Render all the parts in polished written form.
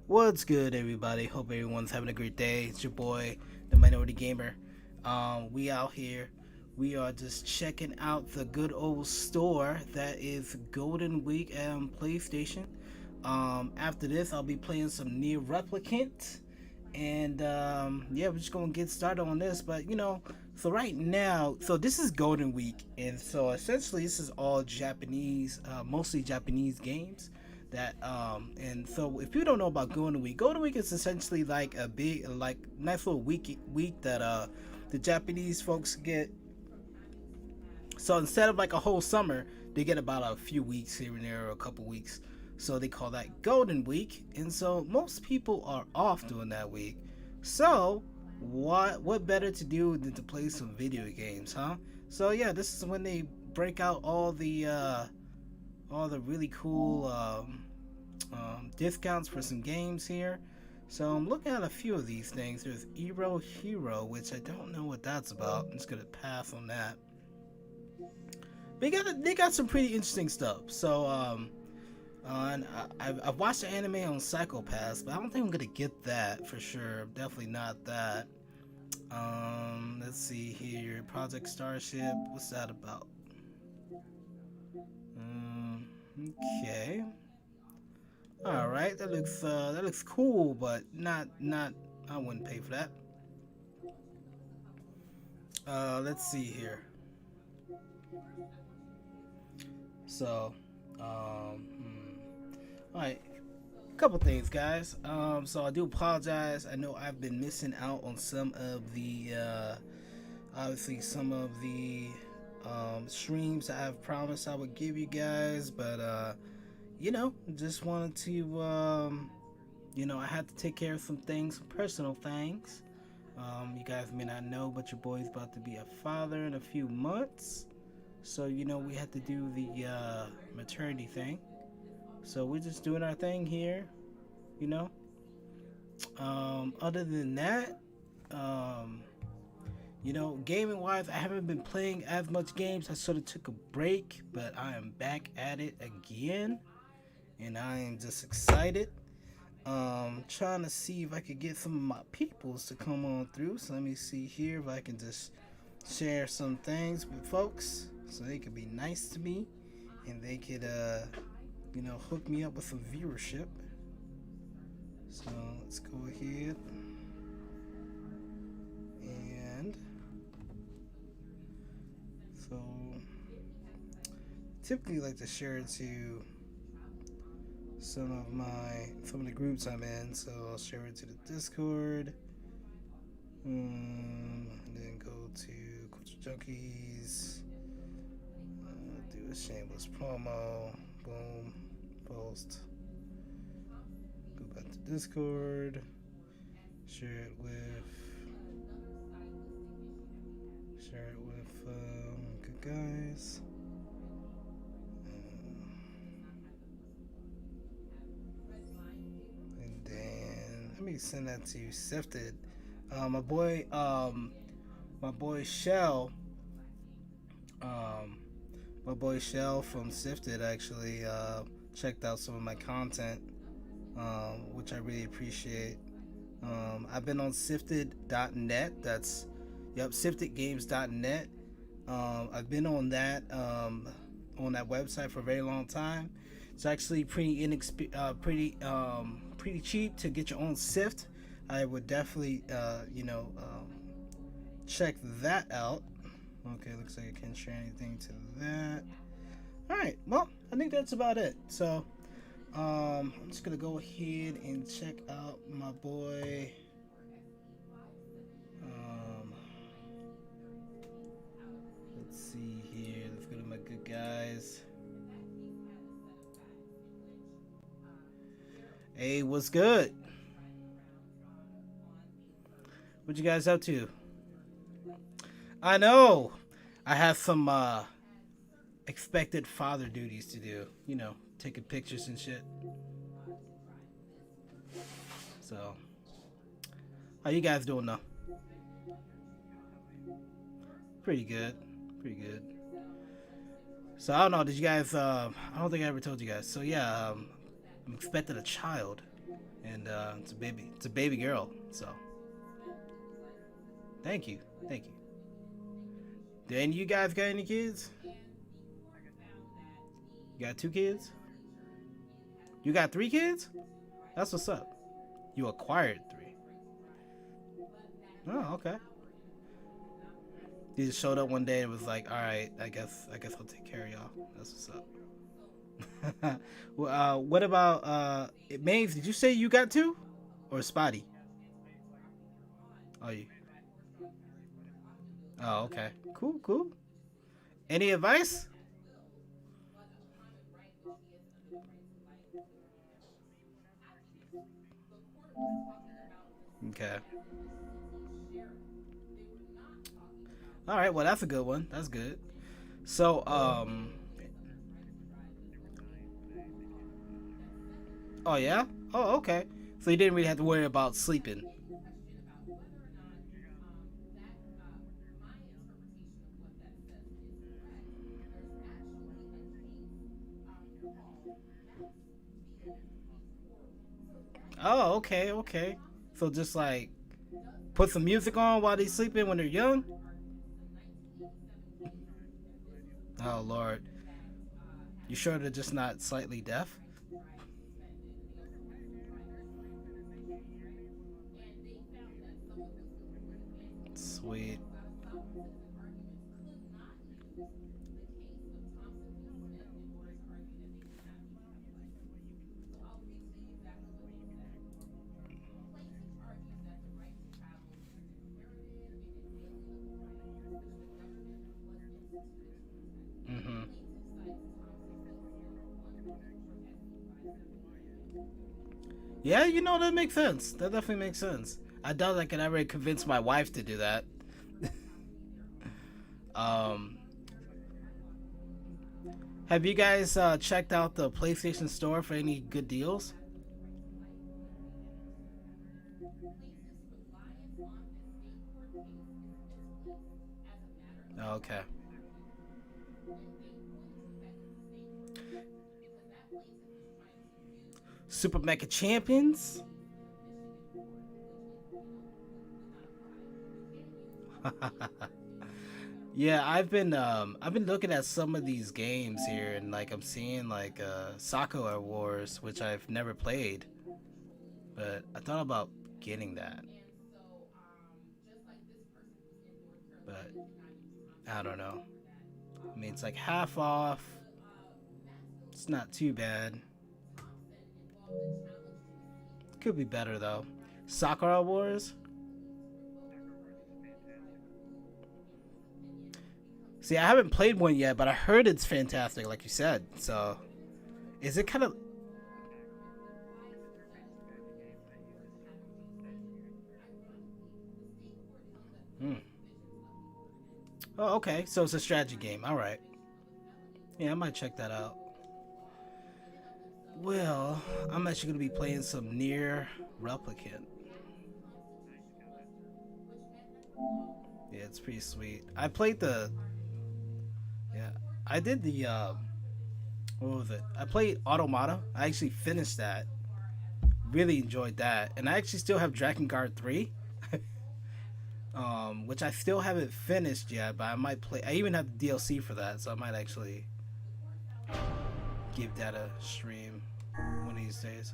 What's good, everybody? Hope everyone's having a great day. It's your boy, the Minority Gamer. We out here. We are just checking out the good old store that is Golden Week and PlayStation. After this, I'll be playing some Nier Replicant, and yeah, we're just gonna get started on this. But so right now, so this is Golden Week, and so essentially this is all Japanese, mostly Japanese games that and so if you don't know about Golden Week is essentially like a big, like, nice little week that the Japanese folks get. So instead of like a whole summer, they get about a few weeks here and there, or a couple weeks. So they call that Golden Week, and so most people are off during that week. So what better to do than to play some video games, huh? So yeah, this is when they break out all the really cool discounts for some games here. So I'm looking at a few of these things. There's Eero Hero, which I don't know what that's about. I'm just gonna pass on that. But they got some pretty interesting stuff. So and I've watched the anime on Psychopaths, but I don't think I'm gonna get that for sure. Definitely not that. Let's see here. Project Starship. What's that about? Um, okay. All right, that looks cool, but not. I wouldn't pay for that. Let's see here. So, all right, couple things, guys. So I do apologize. I know I've been missing out on some of the, obviously some of the streams I've promised I would give you guys, but just wanted to, I had to take care of some things, some personal things. You guys may not know, but your boy's about to be a father in a few months. So, we had to do the maternity thing. So we're just doing our thing here, you know. Other than that, um, gaming wise, I haven't been playing as much games. I sort of took a break, but I am back at it again, and I am just excited. Trying to see if I could get some of my peoples to come on through. So let me see here if I can just share some things with folks so they could be nice to me and they could hook me up with some viewership. So let's go ahead and so typically like to share it to some of the groups I'm in. So I'll share it to the Discord. And then go to Culture Junkies. Do a shameless promo. Boom. Post. Go back to Discord. Share it with good guys. And then let me send that to Sifted. My boy Shell, um, my boy Shell from Sifted actually checked out some of my content, which I really appreciate. I've been on Sifted.net. That's SiftedGames.net. I've been on that website for a very long time. It's actually pretty cheap to get your own sift. I would definitely check that out. Okay, looks like I can't share anything to that. All right, well, I think that's about it. So I'm just gonna go ahead and check out my boy. Let's see here. Let's go to my good guys. Hey, what's good? What you guys up to? I know. I have some expected father duties to do. Taking pictures and shit. So, how you guys doing though? Pretty good. Pretty good. So I don't know. Did you guys? I don't think I ever told you guys. So yeah, I'm expecting a child, and it's a baby girl. So thank you, thank you. Do any of you guys got any kids? You got 2 kids? You got 3 kids? That's what's up. You acquired 3. Oh, okay. He just showed up one day and was like, "All right, I guess I'll take care of y'all." That's what's up. Well, what about Maeve? Did you say you got 2, or Spotty? Oh, you. Oh, okay. Cool, cool. Any advice? Okay. All right. Well, that's a good one. That's good. So, oh yeah. Oh, okay. So you didn't really have to worry about sleeping. Oh, okay, okay. So just like put some music on while they're sleeping when they're young. Oh Lord, you sure they're just not slightly deaf? Sweet. Mm-hmm. Yeah, that makes sense. That definitely makes sense. I doubt I could ever convince my wife to do that. um, have you guys checked out the PlayStation Store for any good deals? Okay. Super Mecha Champions? Yeah, I've been looking at some of these games here, and like I'm seeing like Sakura Wars, which I've never played, but I thought about getting that, but I don't know. I mean, it's like half off. It's not too bad. Could be better though. Sakura Wars. See, I haven't played one yet, but I heard it's fantastic, like you said. So, is it kind of? Hmm. Oh, okay. So it's a strategy game. All right. Yeah, I might check that out. Well, I'm actually gonna be playing some Nier Replicant. Yeah, it's pretty sweet. I played the. Yeah, I did the. What was it? I played Automata. I actually finished that. Really enjoyed that, and I actually still have Dragon Guard 3. Which I still haven't finished yet, but I might play. I even have the DLC for that, so I might actually give that a stream one of these days.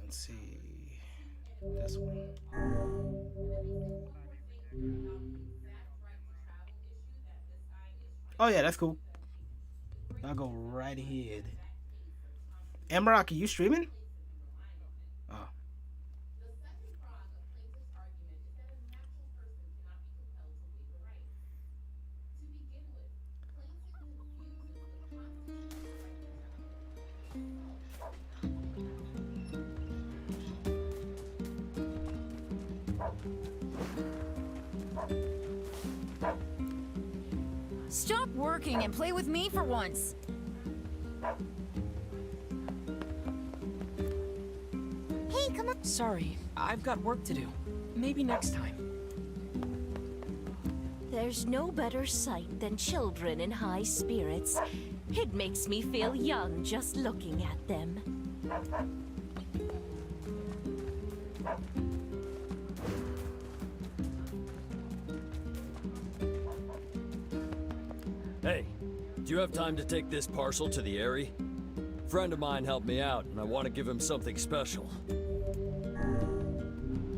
Let's see this one. Oh yeah, that's cool. I'll go right ahead. Amarock, are you streaming? Oh. Stop working and play with me for once. Hey, come on. Sorry, I've got work to do. Maybe next time. There's no better sight than children in high spirits. It makes me feel young just looking at them. Hey, do you have time to take this parcel to the Airy? A friend of mine helped me out, and I want to give him something special.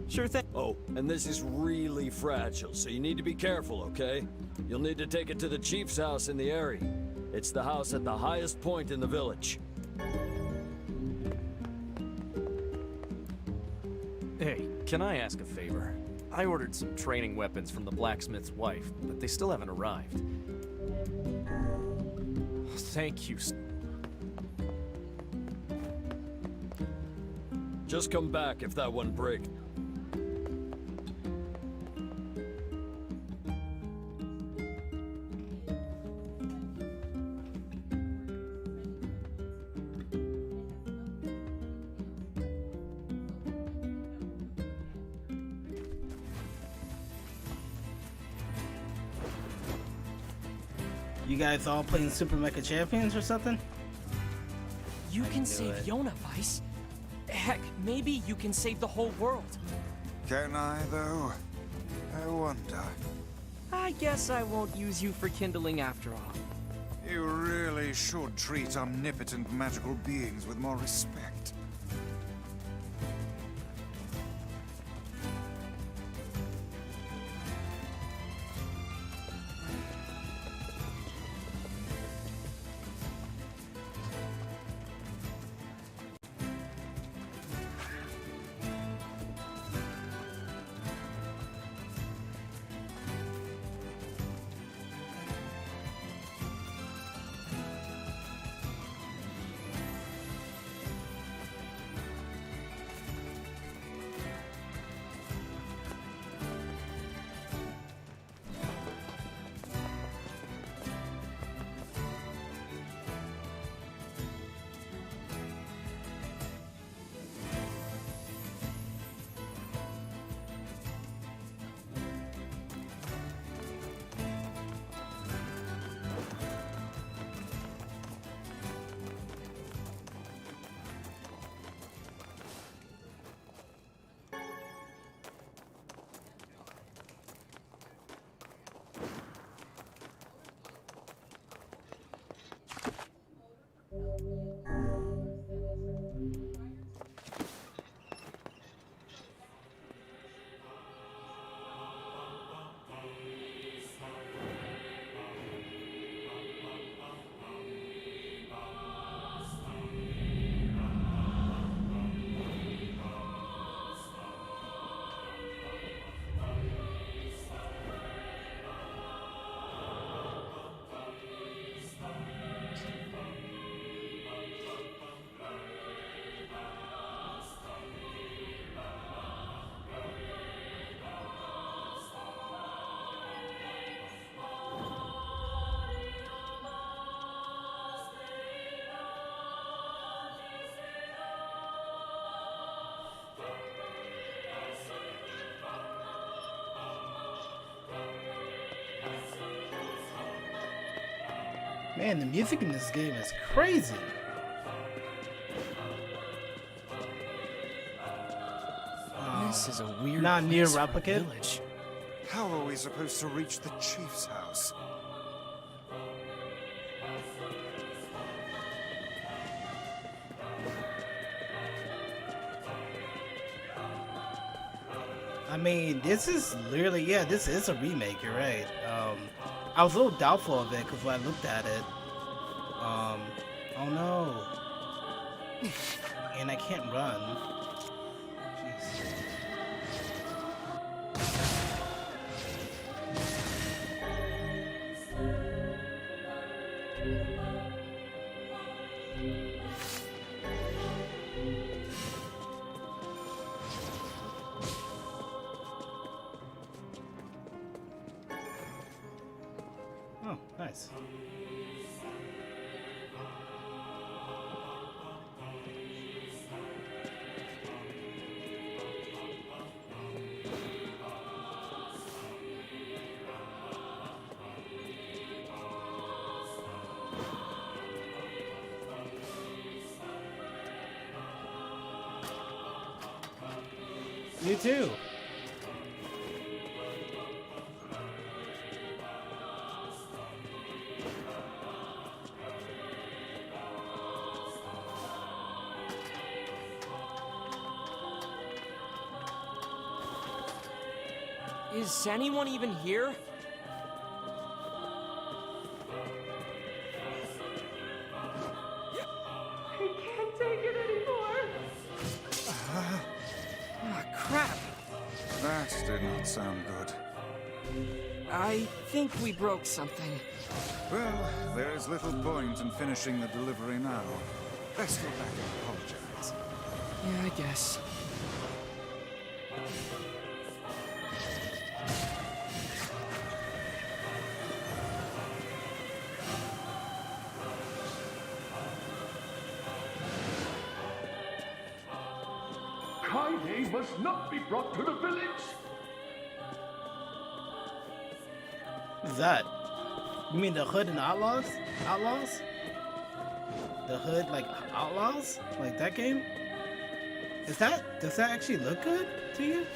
Sure thing. Oh, and this is really fragile, so you need to be careful, okay? You'll need to take it to the chief's house in the Airy. It's the house at the highest point in the village. Hey, can I ask a favor? I ordered some training weapons from the blacksmith's wife, but they still haven't arrived. Thank you. Just come back if that one breaks. You guys all playing Super Mecha Champions or something? You I can knew save it. Yona, Vice. Heck, maybe you can save the whole world. Can I, though? I wonder. I guess I won't use you for kindling after all. You really should treat omnipotent magical beings with more respect. Man, the music in this game is crazy. This is a weird Not Nier place for a Replicant? village. How are we supposed to reach the chief's house? I mean, this is literally, yeah, this is a remake, you're right. I was a little doubtful of it because when I looked at it, oh no. And I can't run. Jeez. Oh, nice. You too. Is anyone even here? Ah, crap. That did not sound good. I think we broke something. Well, there is little point in finishing the delivery now. Let's go back and apologize. Yeah, I guess. Kaide must not be brought to the village. What's that? You mean the Hood and Outlaws? Outlaws? The Hood, like Outlaws? Like that game? Does that actually look good to you?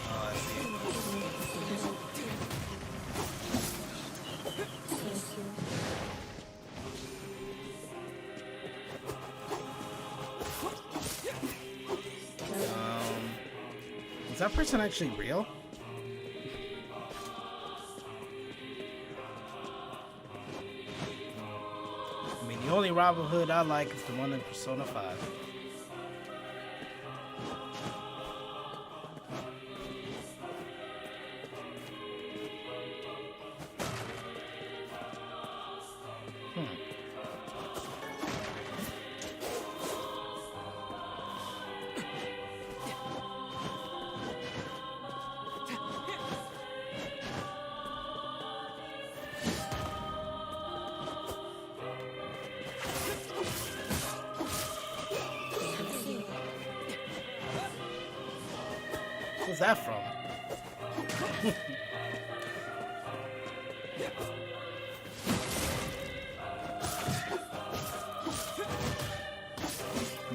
Oh, I see. Is that person actually real? I mean, the only Robin Hood I like is the one in Persona 5. What's that from?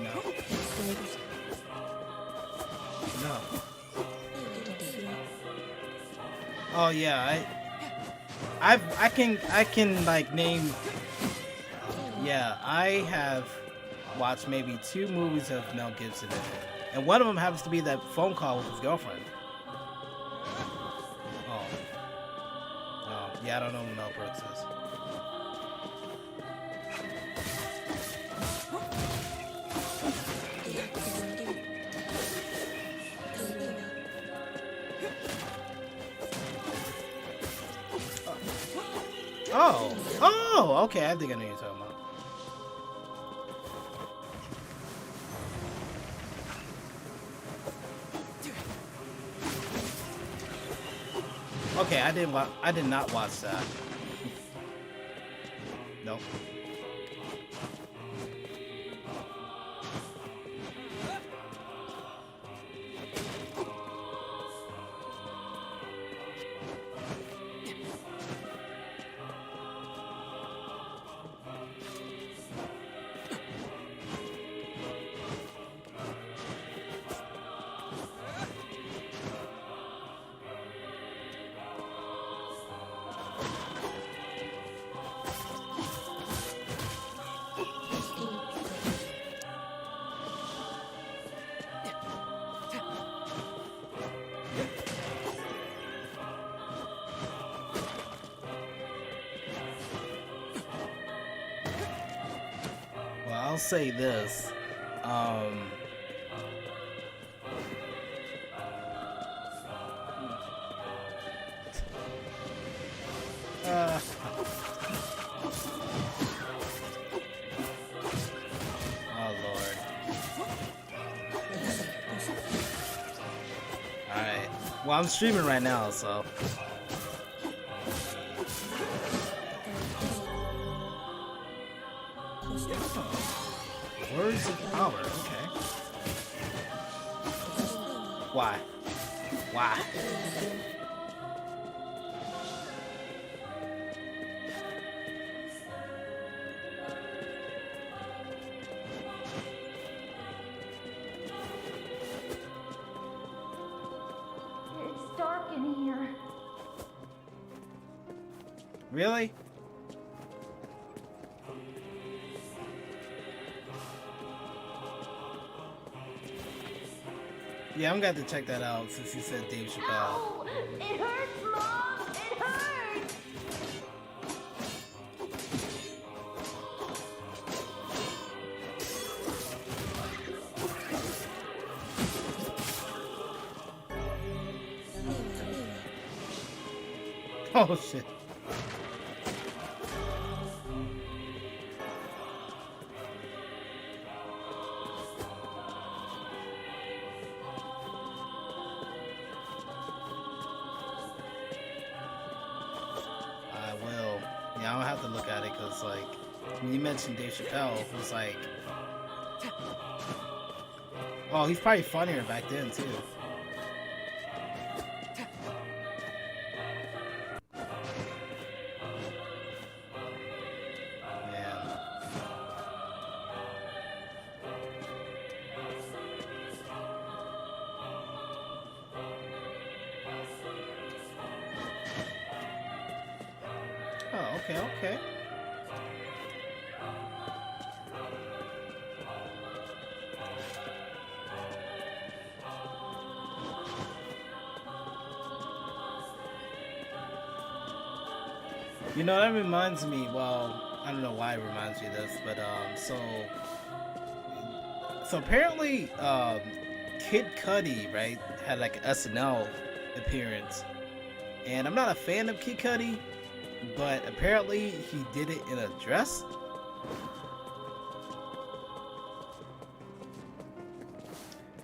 No. No. Oh yeah, I can like name. Yeah, I have watched maybe 2 movies of Mel Gibson in it. And one of them happens to be that phone call with his girlfriend. Oh. Oh, yeah, I don't know who Mel Brooks is. Oh. Oh, okay, I think I know what you're talking about. Okay, I did not watch that. Nope. I'll say this. Oh Lord. Alright. Well, I'm streaming right now, so. Words of power, okay. Why? Why? Really? Yeah, I'm gonna have to check that out since you said Dave Chappelle. Ow! It hurts, Mom! It hurts! Oh shit. I will. Yeah, I'll have to look at it because, like, when you mentioned Dave Chappelle, it was like, oh, he's probably funnier back then too. Man. Oh, okay, okay. You know, that reminds me, well, I don't know why it reminds me of this, but, so apparently, Kid Cudi, right, had like an SNL appearance, and I'm not a fan of Kid Cudi, but apparently he did it in a dress.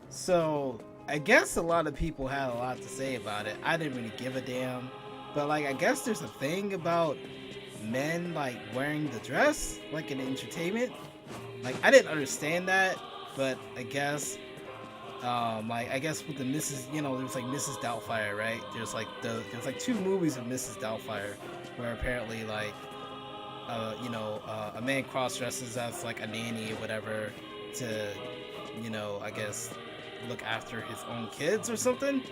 So I guess a lot of people had a lot to say about it. I didn't really give a damn, but like I guess there's a thing about men like wearing the dress like in entertainment. Like I didn't understand that, but I guess like I guess with the Mrs. You know, there's like Mrs. Doubtfire, right? There's like two movies of Mrs. Doubtfire where apparently like you know, a man cross dresses as like a nanny or whatever to, you know, I guess look after his own kids or something,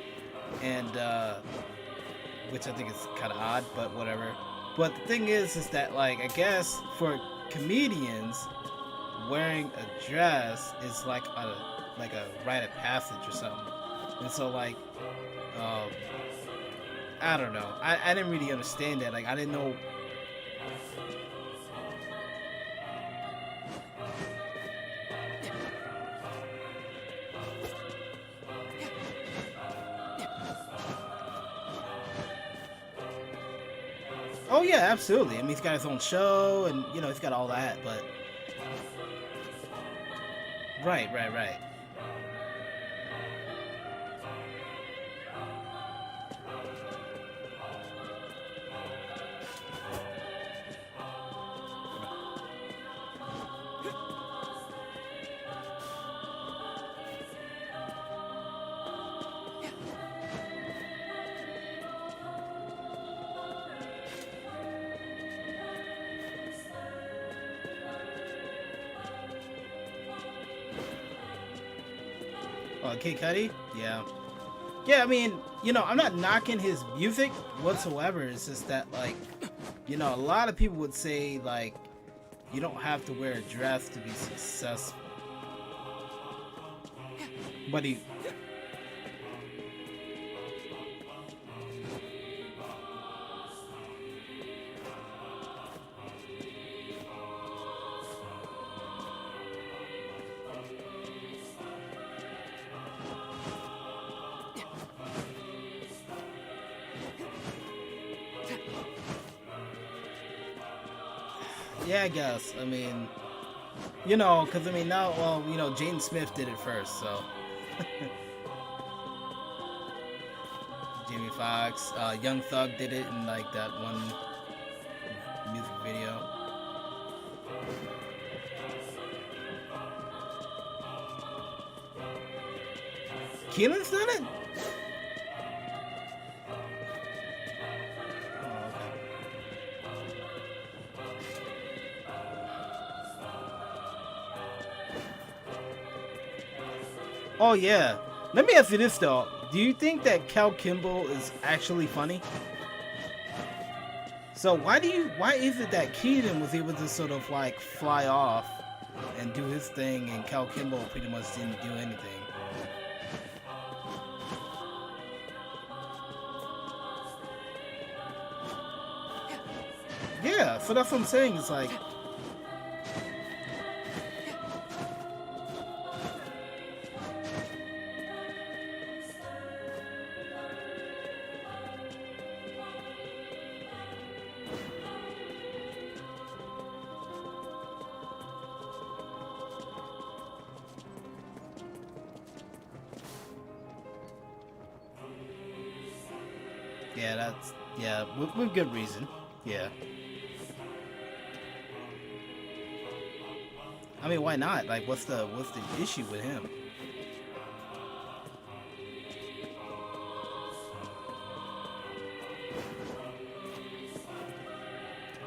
and which I think is kind of odd, but whatever. But the thing is that like I guess for comedians, wearing a dress is like a rite of passage or something, and so like I don't know. I didn't really understand that. Like I didn't know. Oh yeah, absolutely. I mean, he's got his own show, and you know, he's got all that. But right. Kid Cudi? Yeah. Yeah, I mean, you know, I'm not knocking his music whatsoever. It's just that, like, you know, a lot of people would say, like, you don't have to wear a dress to be successful. But he... Yeah, I guess. I mean, you know, because I mean, now, well, you know, Jaden Smith did it first, so. Jamie Foxx, Young Thug did it in like that one music video. Keelan's done it? Oh yeah. Let me ask you this though. Do you think that Cal Kimball is actually funny? So why is it that Keaton was able to sort of like fly off and do his thing, and Cal Kimball pretty much didn't do anything? Yeah, so that's what I'm saying. It's like, with good reason. Yeah. I mean, why not? Like, what's the issue with him?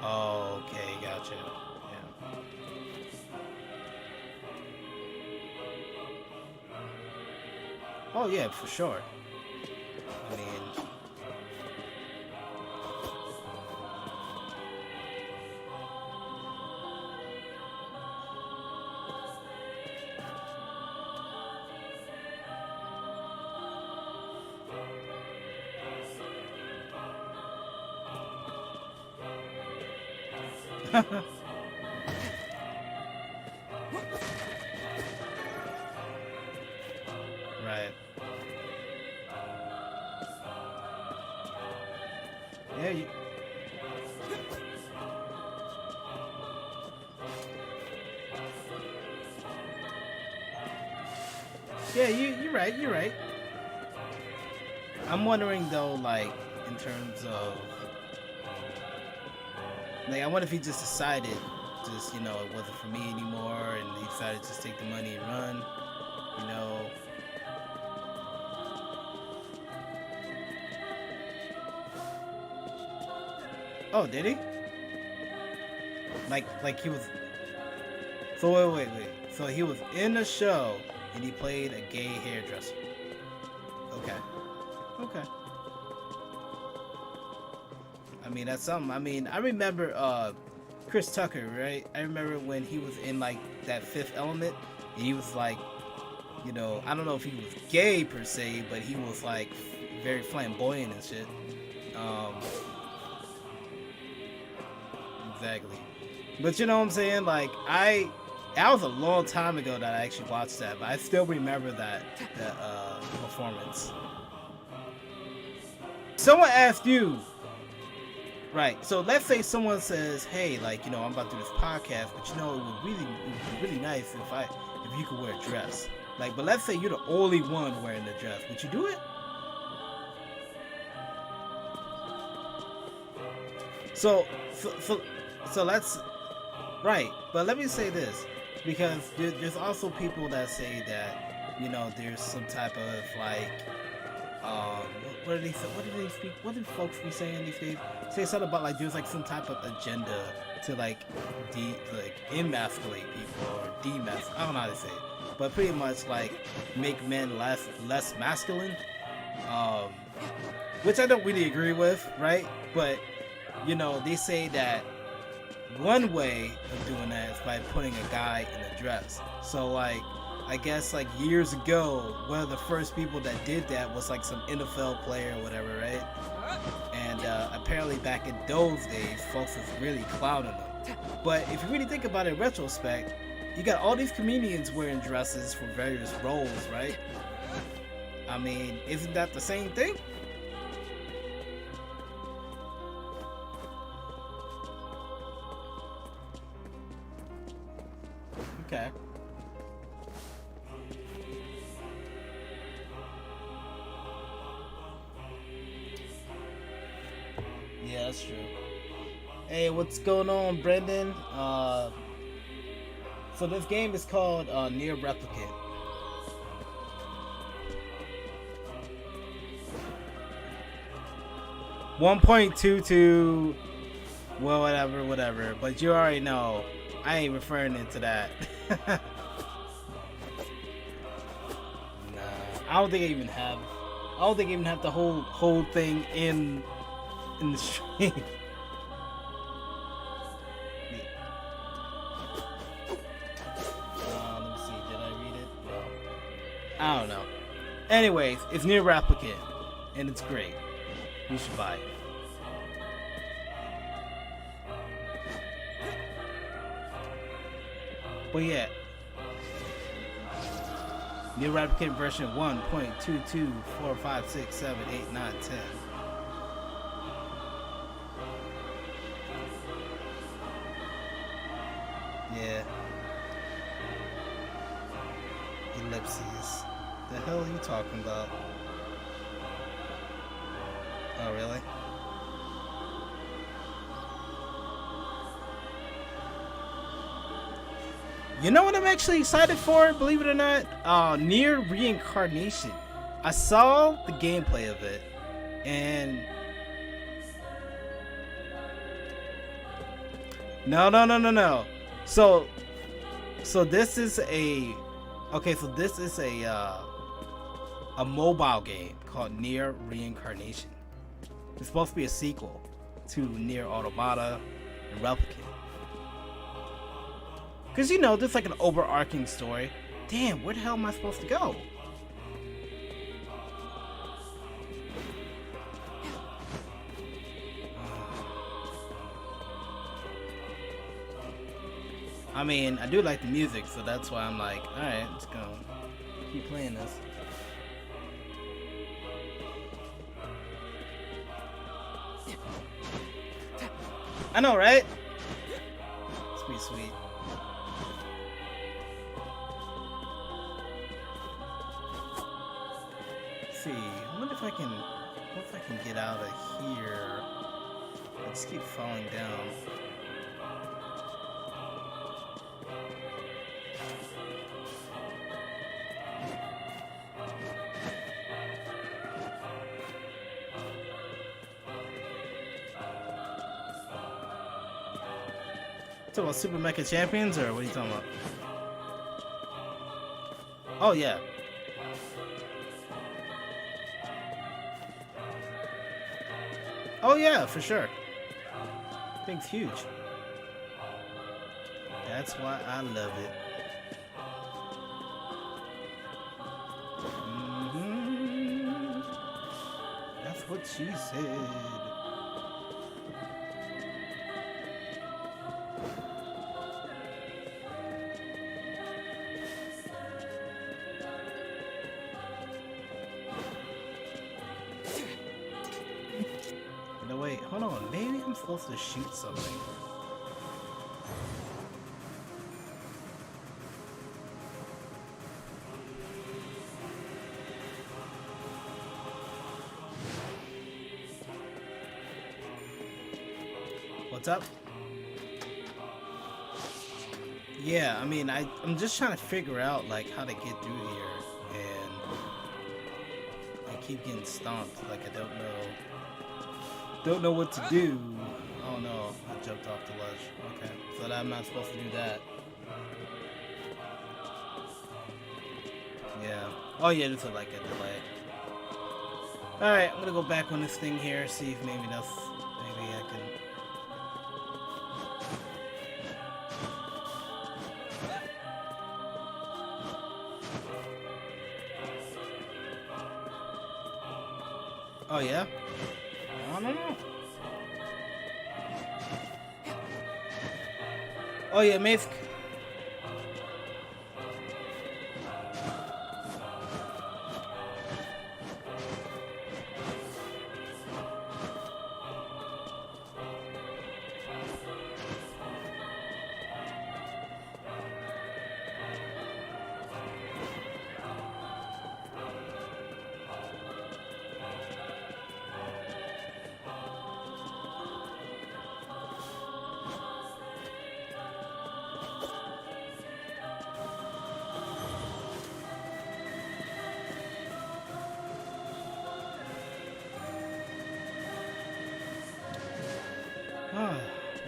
Oh, okay, gotcha. Yeah. Oh yeah, for sure. I mean, right. Yeah, you're right, you're right. I'm wondering though, like, in terms of, like, I wonder if he just decided, just, you know, it wasn't for me anymore, and he decided to just take the money and run, you know. Oh, did he? Like he was. So wait. So he was in a show and he played a gay hairdresser. Okay. I mean, that's something. I mean, I remember Chris Tucker, right? I remember when he was in like that Fifth Element, and he was like, you know, I don't know if he was gay per se, but he was like very flamboyant and shit. Exactly. But you know what I'm saying? Like, that was a long time ago that I actually watched that, but I still remember that performance. Someone asked you, right? So let's say someone says, "Hey, like, you know, I'm about to do this podcast, but you know, it would be really nice if you could wear a dress." Like, but let's say you're the only one wearing the dress. Would you do it? So let's, right. But let me say this, because there's also people that say that, you know, there's some type of like, what did folks be saying these days? Say something about like there's like some type of agenda to like emasculate people or demasculate. I don't know how to say it, but pretty much like make men less masculine, which I don't really agree with, right? But you know, they say that one way of doing that is by putting a guy in a dress. So like, I guess like years ago, one of the first people that did that was like some NFL player or whatever, right? And apparently back in those days, folks was really clowning them. But if you really think about it in retrospect, you got all these comedians wearing dresses for various roles, right? I mean, isn't that the same thing? Okay. Yeah, that's true. Hey, what's going on, Brendan? So this game is called Nier Replicant. .22. Well, whatever. But you already know, I ain't referring into that. Nah, I don't think I even have the whole thing in the stream. I don't know. Anyways, it's Nier Replicant, and it's great. You should buy it. But yeah, Nier Replicant version 1.22456789110. Yeah. Ellipses. The hell are you talking about? Oh, really? You know what I'm actually excited for, believe it or not? Nier Reincarnation. I saw the gameplay of it, and no. So this is a a mobile game called Nier Reincarnation. It's supposed to be a sequel to Nier Automata and Replicant. Because, you know, there's like an overarching story. Damn, where the hell am I supposed to go? I mean, I do like the music, so that's why I'm like, alright, let's go. Keep playing this. I know, right? Sweet, sweet. Let's see, I wonder if I can get out of here. I just keep falling down. Talking about Super Mecha Champions, or what are you talking about? Oh yeah. Oh yeah, for sure. Thing's huge. That's why I love it. That's what she said. No, wait, hold on. Maybe I'm supposed to shoot something. What's up? Yeah, I mean, I'm just trying to figure out, like, how to get through here, and I keep getting stomped, like, I don't know what to do. Oh no, I jumped off the ledge. Okay, so I'm not supposed to do that. Yeah. Oh yeah, this is like a delay. Alright, I'm gonna go back on this thing here, see if maybe I can... Oh yeah? I don't know. Oh yeah, Mask.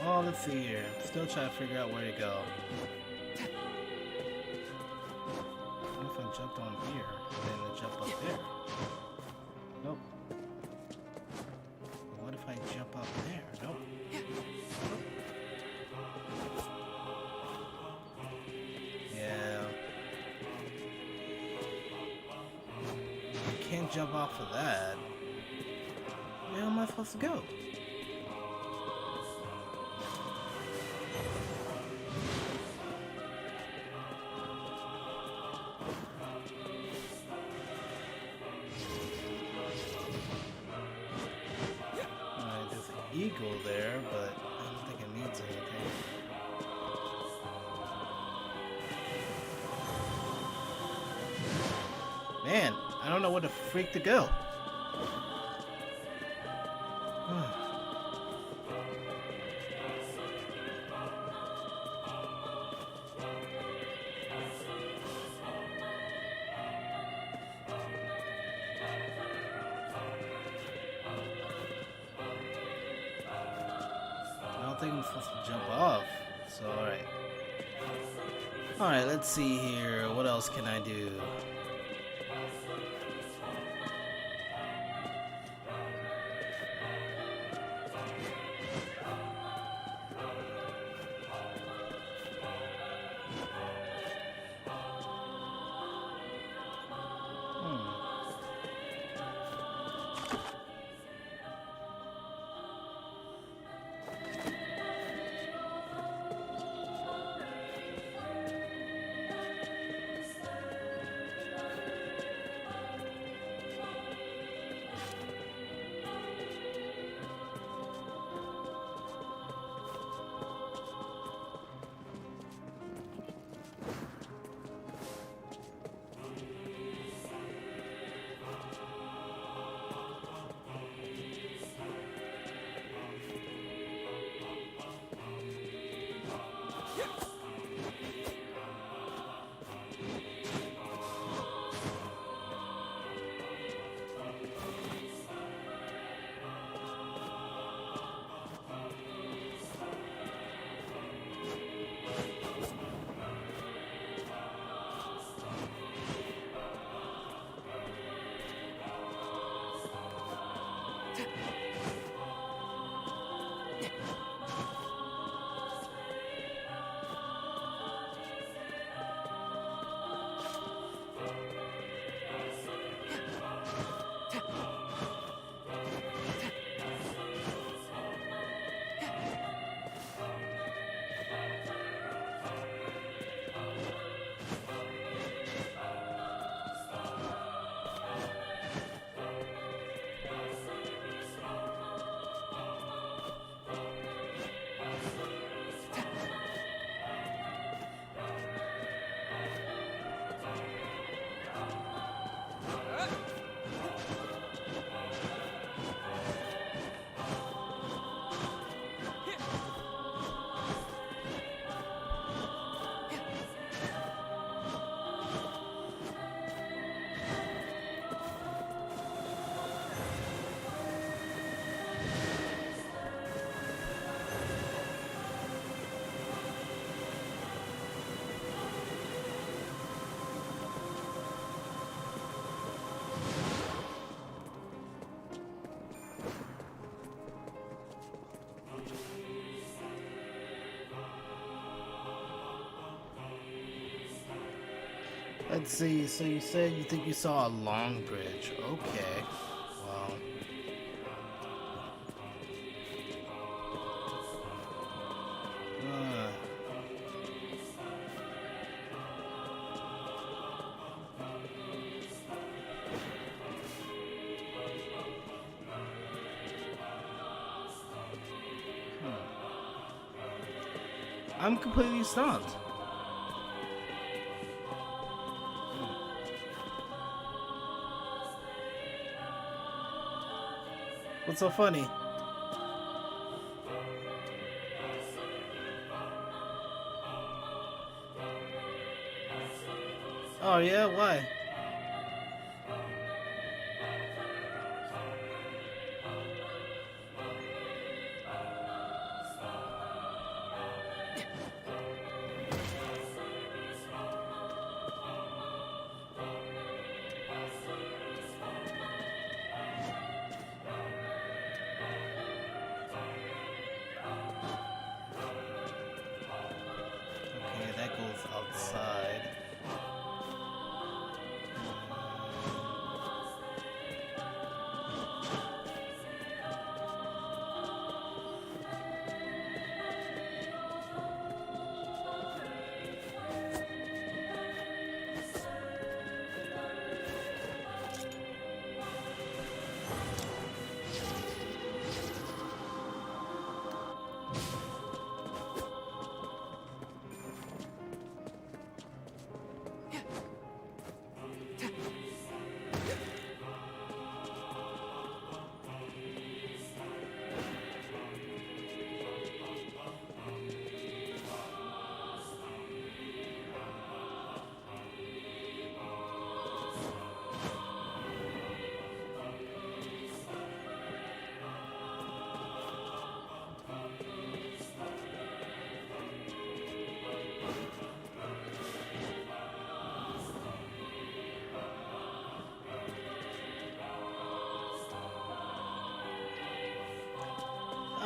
Well, let's see here. Still trying to figure out where to go. What if I jumped on here and then I jump up there? Nope. What if I jump up there? Nope. Yeah. jump off of that. Where am I supposed to go? Alright, there's an eagle there, but I don't think it means anything. Man, I don't know where the freak to go. I don't think I'm supposed to jump off. So, alright. Alright, let's see here. What else can I do? Let's see, so you said you think you saw a long bridge. Okay. Well. I'm completely stunned. What's so funny? Oh yeah, why? Okay, that goes outside.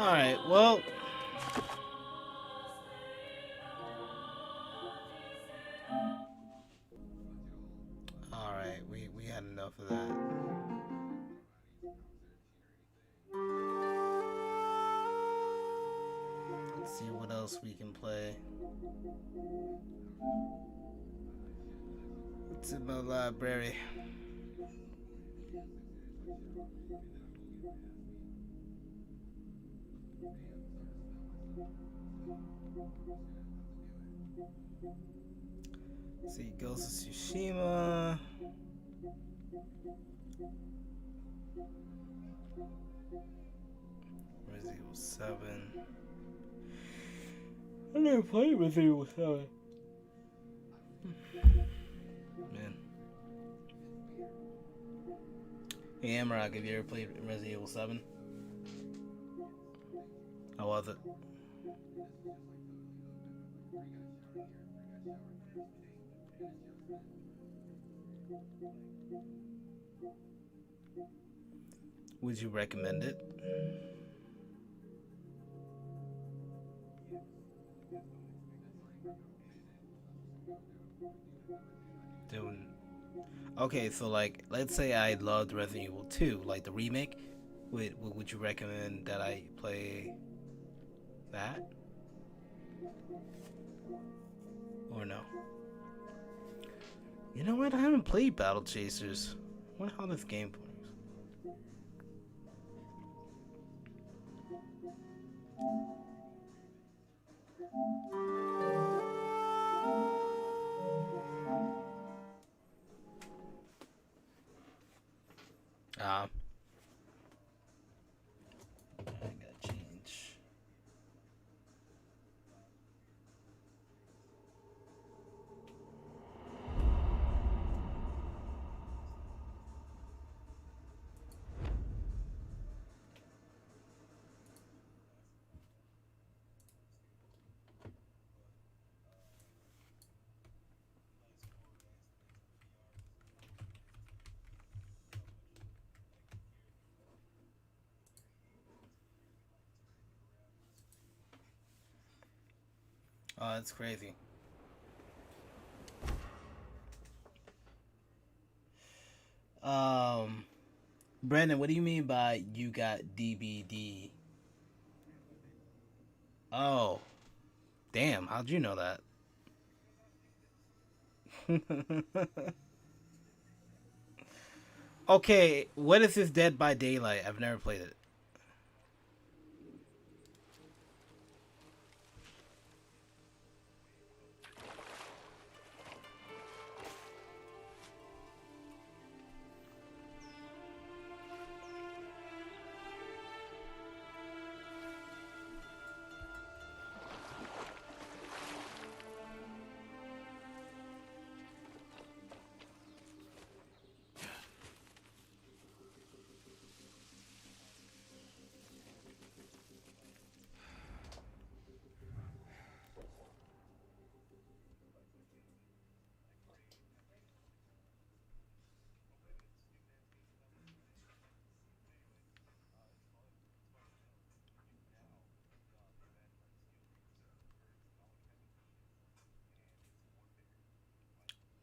Alright, well. Alright, we had enough of that. Let's see what else we can play. What's in my library? Let's see, Ghost of Tsushima. Resident Evil 7. I never played Resident Evil 7. Man. Hey, Amrock, have you ever played Resident Evil 7? How was it? Would you recommend it? Dude. Okay, so like, let's say I loved Resident Evil 2, like the remake. Would you recommend that I play that? Or no? You know what? I haven't played Battle Chasers. I wonder how this game plays. I gotta change. Oh, that's crazy. Brandon, what do you mean by you got DBD? Oh, damn, how'd you know that? Okay, what is this Dead by Daylight? I've never played it.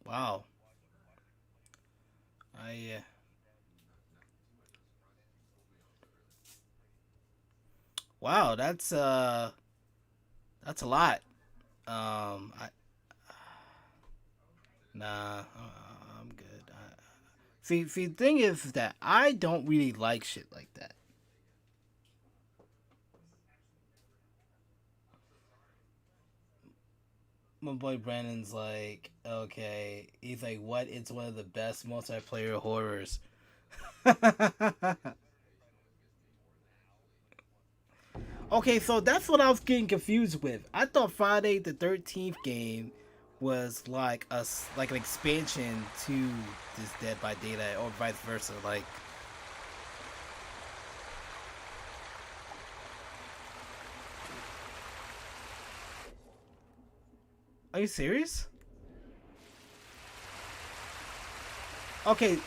Wow. Wow, that's a lot. I Nah, I'm good. See, the thing is that I don't really like shit like that. My boy Brandon's like, okay. He's like, what? It's one of the best multiplayer horrors. Okay, so that's what I was getting confused with. I thought Friday the 13th game was like like an expansion to this Dead by Daylight, or vice versa. Like, are you serious? Okay.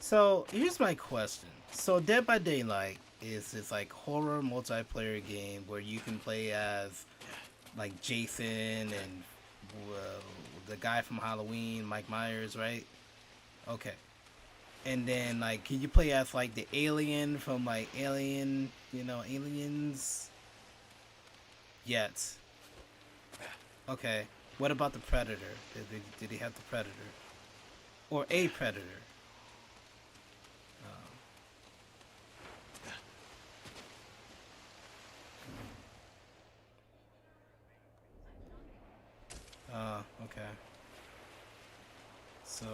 So here's my question. So Dead by Daylight is this like horror multiplayer game where you can play as like Jason and the guy from Halloween, Mike Myers, right? Okay. And then like can you play as like the alien from like Alien, you know, Aliens? Yet. Okay. What about the Predator? Did he have the Predator? Or a Predator? Okay. So,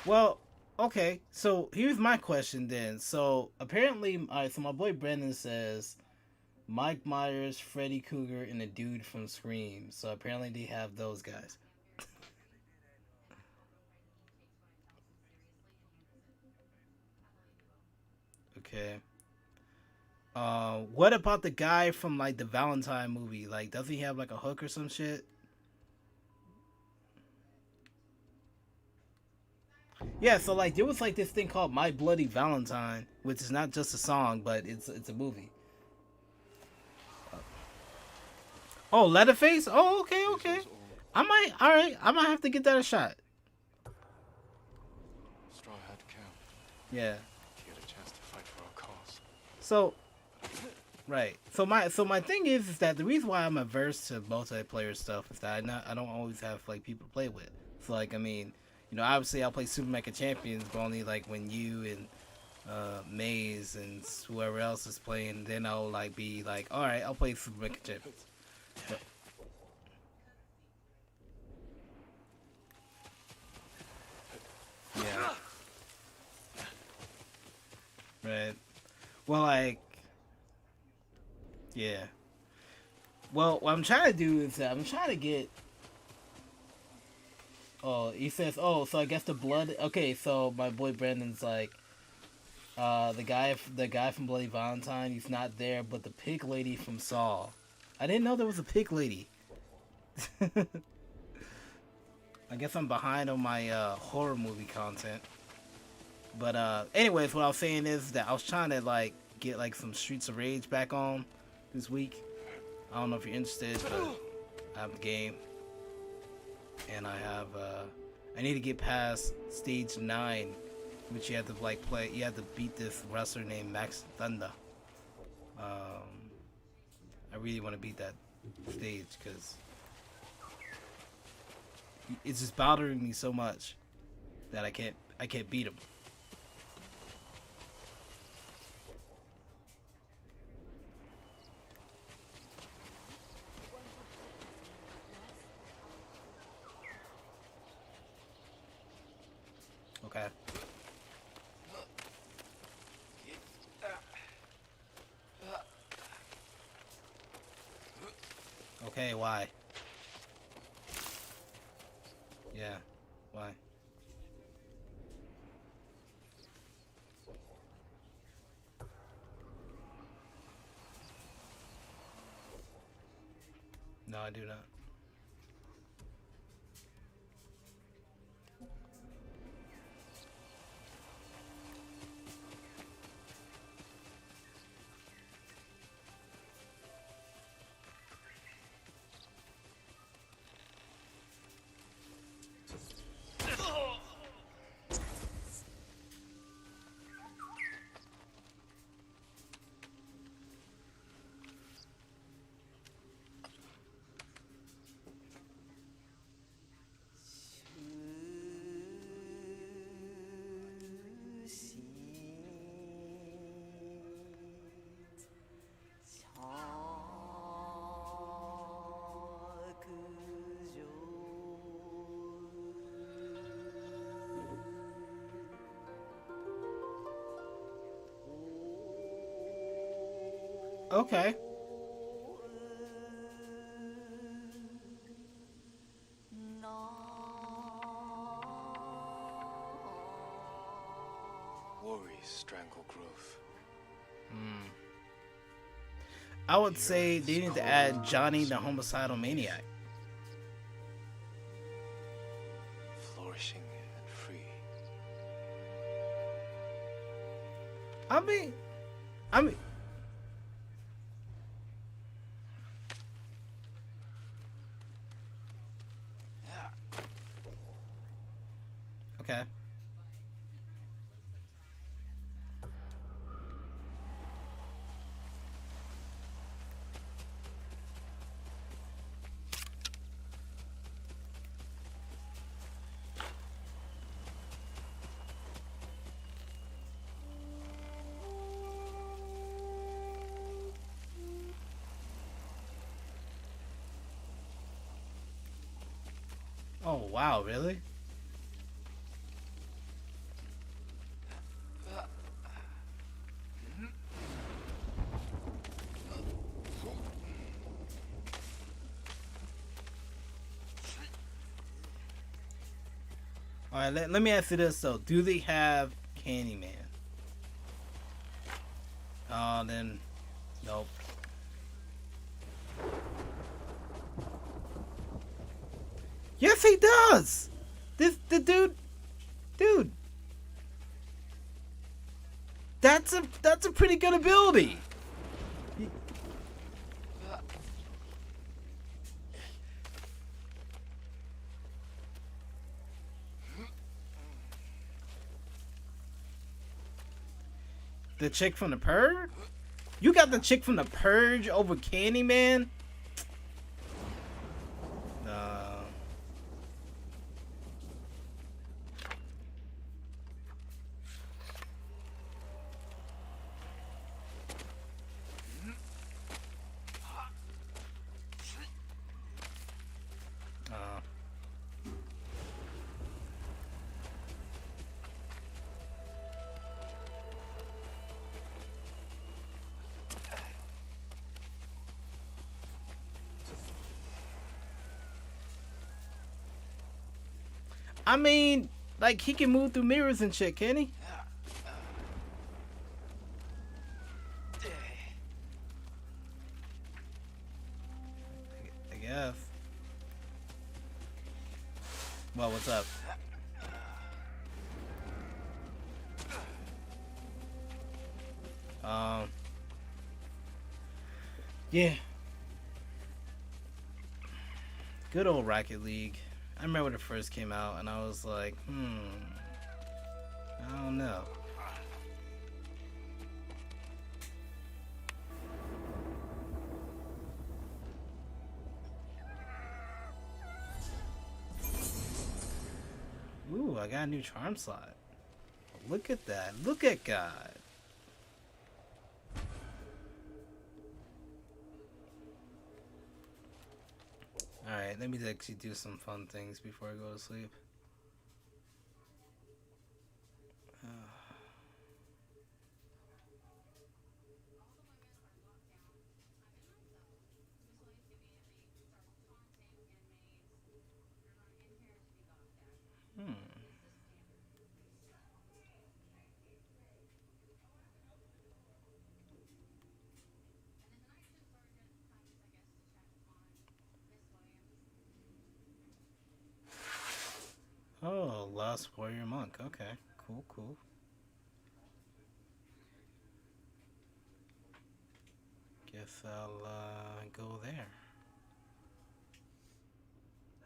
well, okay. So here's my question then. So apparently, alright. So my boy Brendan says Mike Myers, Freddy Krueger, and a dude from Scream. So apparently they have those guys. Okay. What about the guy from like the Valentine movie? Like, doesn't he have like a hook or some shit? Yeah, so like there was like this thing called My Bloody Valentine, which is not just a song, but it's a movie. Oh, Leatherface? Oh, okay, okay. I might have to get that a shot. Straw Hat Camp. Yeah. He had a chance to fight for our cause. So, right. So my thing is that the reason why I'm averse to multiplayer stuff is that I don't always have like people to play with. So like I mean, you know, obviously I'll play Super Mecha Champions, but only like when you and Maze and whoever else is playing, then I'll like be like, all right, I'll play Super Mecha Champions. But, yeah. Right. Well, like, yeah. Well, what I'm trying to do is I'm trying to get. Oh, he says, oh, so I guess the blood. Okay, so my boy Brandon's like, the guy from Bloody Valentine, he's not there, but the pig lady from Saw. I didn't know there was a pig lady. I guess I'm behind on my horror movie content. But anyways, what I was saying is that I was trying to like get like some Streets of Rage back on this week. I don't know if you're interested, but I have the game, and I have I need to get past stage 9, which you have to like play. You have to beat this wrestler named Max Thunder. I really want to beat that stage because it's just bothering me so much that I can't beat him. Okay. Okay, why? Yeah, why? No, I do not. Okay. Worries strangle growth. I would say they need to add Johnny the homicidal maniac. Flourishing and free. I mean, okay. Oh wow, really? All right, let me ask you this though: do they have Candyman? Oh, then nope. Yes, he does. The dude. That's a pretty good ability. The chick from the Purge? You got the chick from the Purge over Candyman? I mean, like, he can move through mirrors and shit, can he? I guess. Well, what's up? Yeah. Good old Rocket League. I remember when it first came out, and I was like, I don't know. Ooh, I got a new charm slot. Look at that. Look at God. Alright, let me actually do some fun things before I go to sleep. Oh, Lost Warrior Monk. Okay, cool. Guess I'll go there.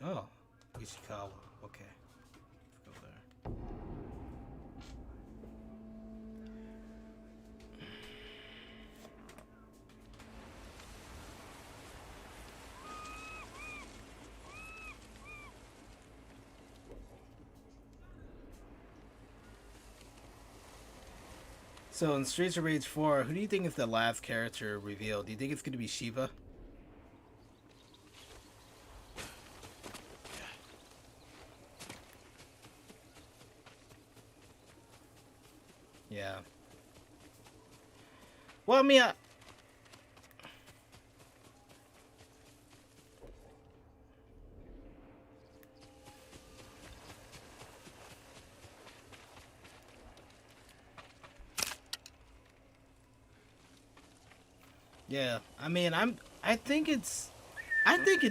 Oh, Ishikawa. Okay, let's go there. So in Streets of Rage 4, who do you think is the last character revealed? Do you think it's going to be Shiva? Yeah. Well, I mean, Yeah, I mean, I think it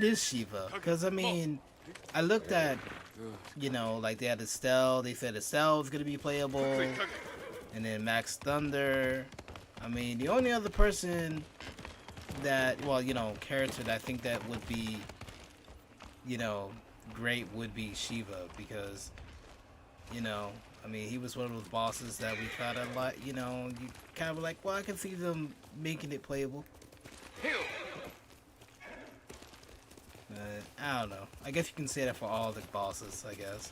is Shiva, because I mean, I looked at, you know, like they had Estelle. They said Estelle is gonna be playable, and then Max Thunder. I mean, the only other person that, well, you know, character that I think that would be, you know, great would be Shiva, because, you know, I mean, he was one of those bosses that we kind of like, you know, you kind of like, well, I can see them making it playable. But I don't know. I guess you can say that for all the bosses, I guess.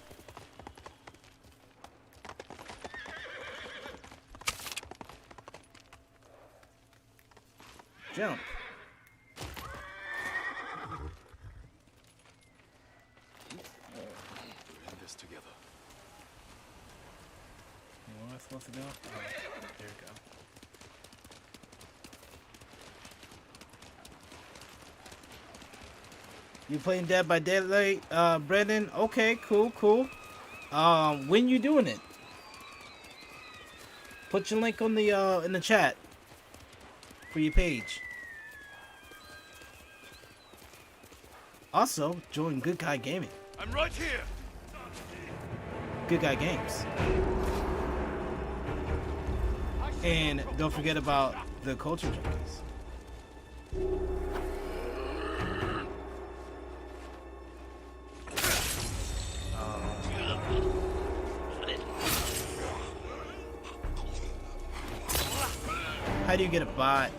Jump. We're in this together. Where am I supposed to go? Oh, there we go. You playing Dead by Daylight, Brendan? Okay, cool, cool. When you doing it? Put your link on the in the chat for your page. Also, join Good Guy Gaming. I'm right here. Good Guy Games. And don't forget about the Culture Junkies. How do you get a bot?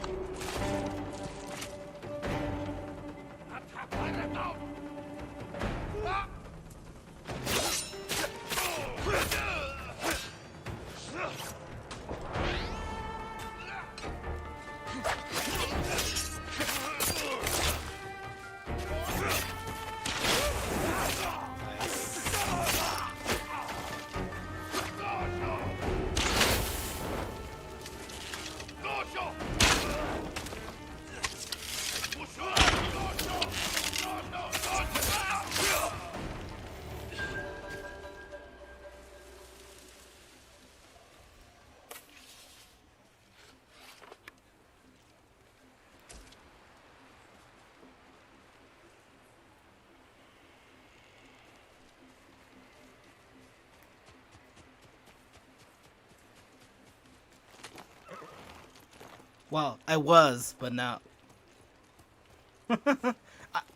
Well, I was, but now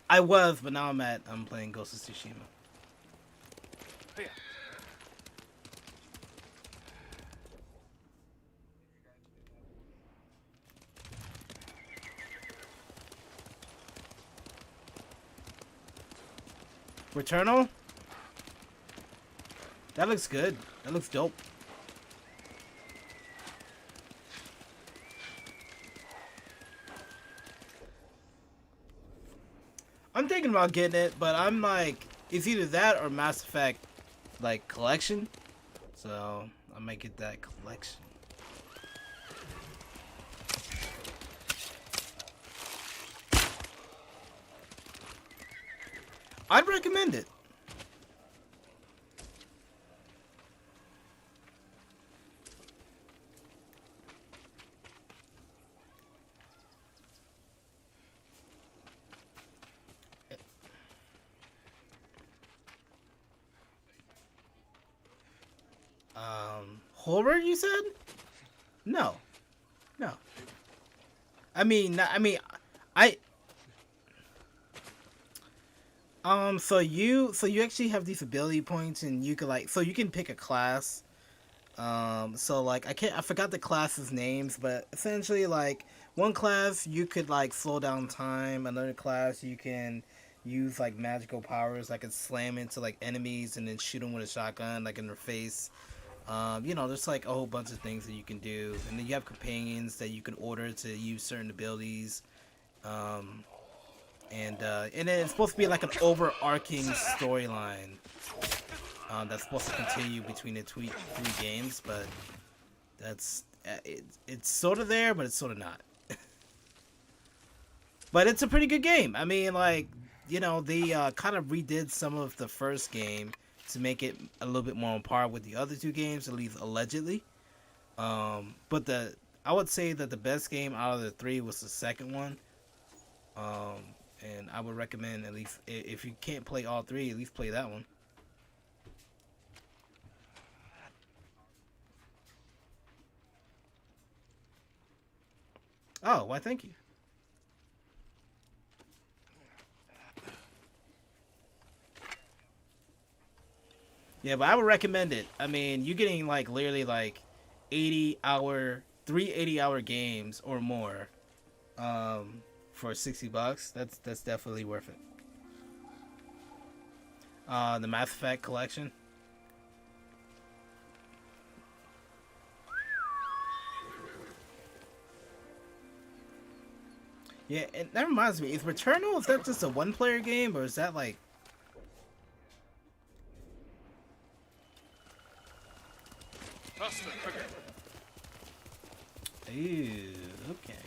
I was, but now I'm playing Ghost of Tsushima. Here. Returnal? That looks good. That looks dope. I'm thinking about getting it, but I'm like, it's either that or Mass Effect, like, collection. So, I might get that collection. I'd recommend it. Horror, you said? No. No. I mean, I so you actually have these ability points, and you can like, so you can pick a class. So like I forgot the classes names, but essentially like one class you could like slow down time, another class you can use like magical powers, like it slam into like enemies and then shoot them with a shotgun like in their face. You know, there's like a whole bunch of things that you can do, and then you have companions that you can order to use certain abilities. And then it's supposed to be like an overarching storyline that's supposed to continue between the three games, but that's it's sort of there, but it's sort of not. But it's a pretty good game. I mean, like, you know, they kind of redid some of the first game to make it a little bit more on par with the other two games, at least allegedly. But I would say that the best game out of the three was the second one. And I would recommend, at least if you can't play all three, at least play that one. Oh, why thank you. Yeah, but I would recommend it. I mean, you're getting like literally like 3 80-hour games or more for $60. That's definitely worth it. The Mass Effect collection. Yeah, and that reminds me, is Returnal, is that just a one-player game, or is that like... Ooh, okay.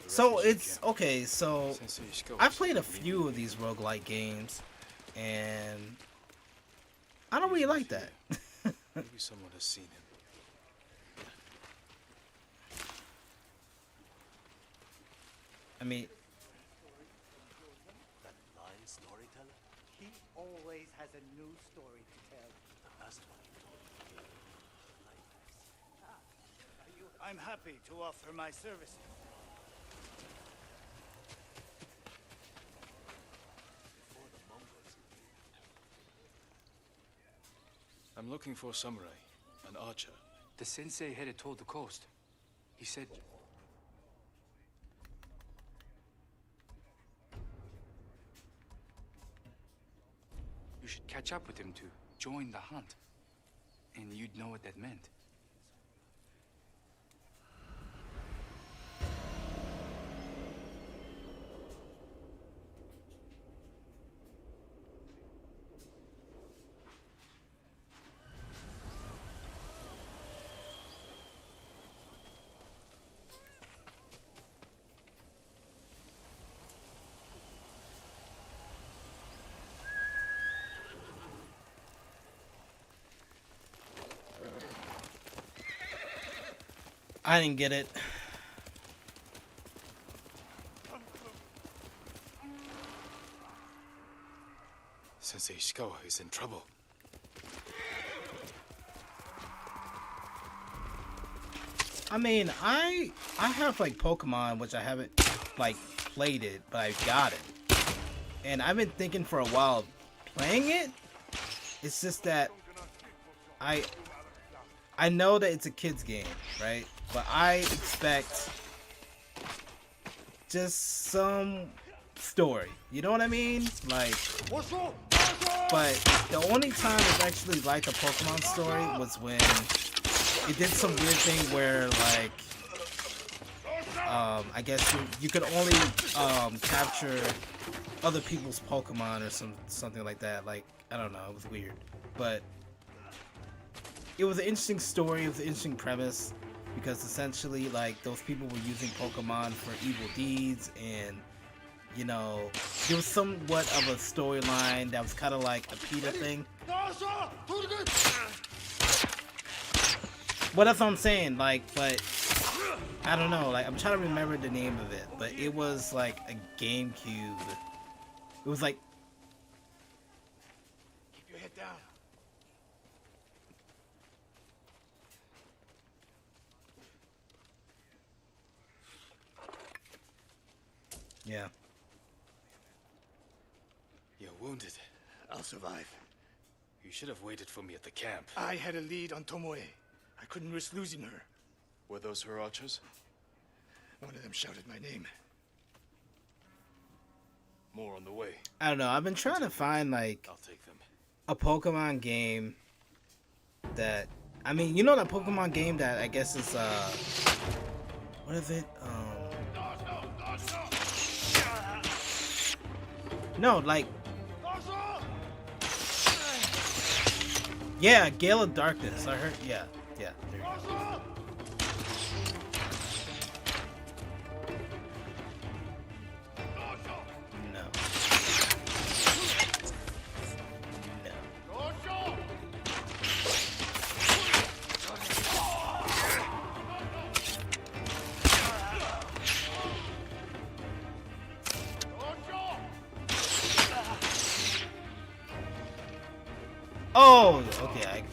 So it's okay. So I've played a few of these roguelike games, and I don't really like that. Maybe someone has seen him. I mean, That lying storyteller? He always has a new story to tell. The last one you told me. I'm happy to offer my services. Before the Mongols. I'm looking for a samurai, an archer. The sensei headed toward the coast. He said... you should catch up with him to join the hunt. And you'd know what that meant. I didn't get it. Sensei Ishikawa is in trouble. I mean, I have like Pokemon, which I haven't like played it, but I got it, and I've been thinking for a while of playing it. It's just that I know that it's a kid's game, right? But I expect just some story. You know what I mean? Like, but the only time I've actually liked a Pokemon story was when it did some weird thing where, like, I guess you could only capture other people's Pokemon or something like that. Like, I don't know, it was weird, but it was an interesting story. It was an interesting premise because essentially, like, those people were using Pokemon for evil deeds, and you know, there was somewhat of a storyline that was kind of like a PETA thing. Well, that's what I'm saying. Like, but I don't know. Like, I'm trying to remember the name of it, but it was like a GameCube. It was like. Keep your head down. Yeah. You're wounded. I'll survive. You should have waited for me at the camp. I had a lead on Tomoe. I couldn't risk losing her. Were those her archers? One of them shouted my name. More on the way. I don't know. I've been trying to find like I'll take them. a Pokemon game that, I mean, you know that Pokemon game that I guess is what is it? No, like, yeah, Gale of Darkness. I heard, yeah, there you go. No. No. Oh, okay.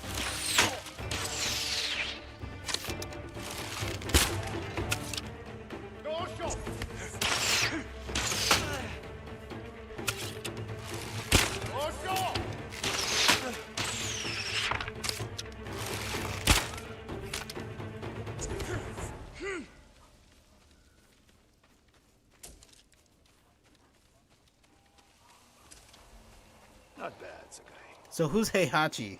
Not bad, Sakai. So who's Heihachi?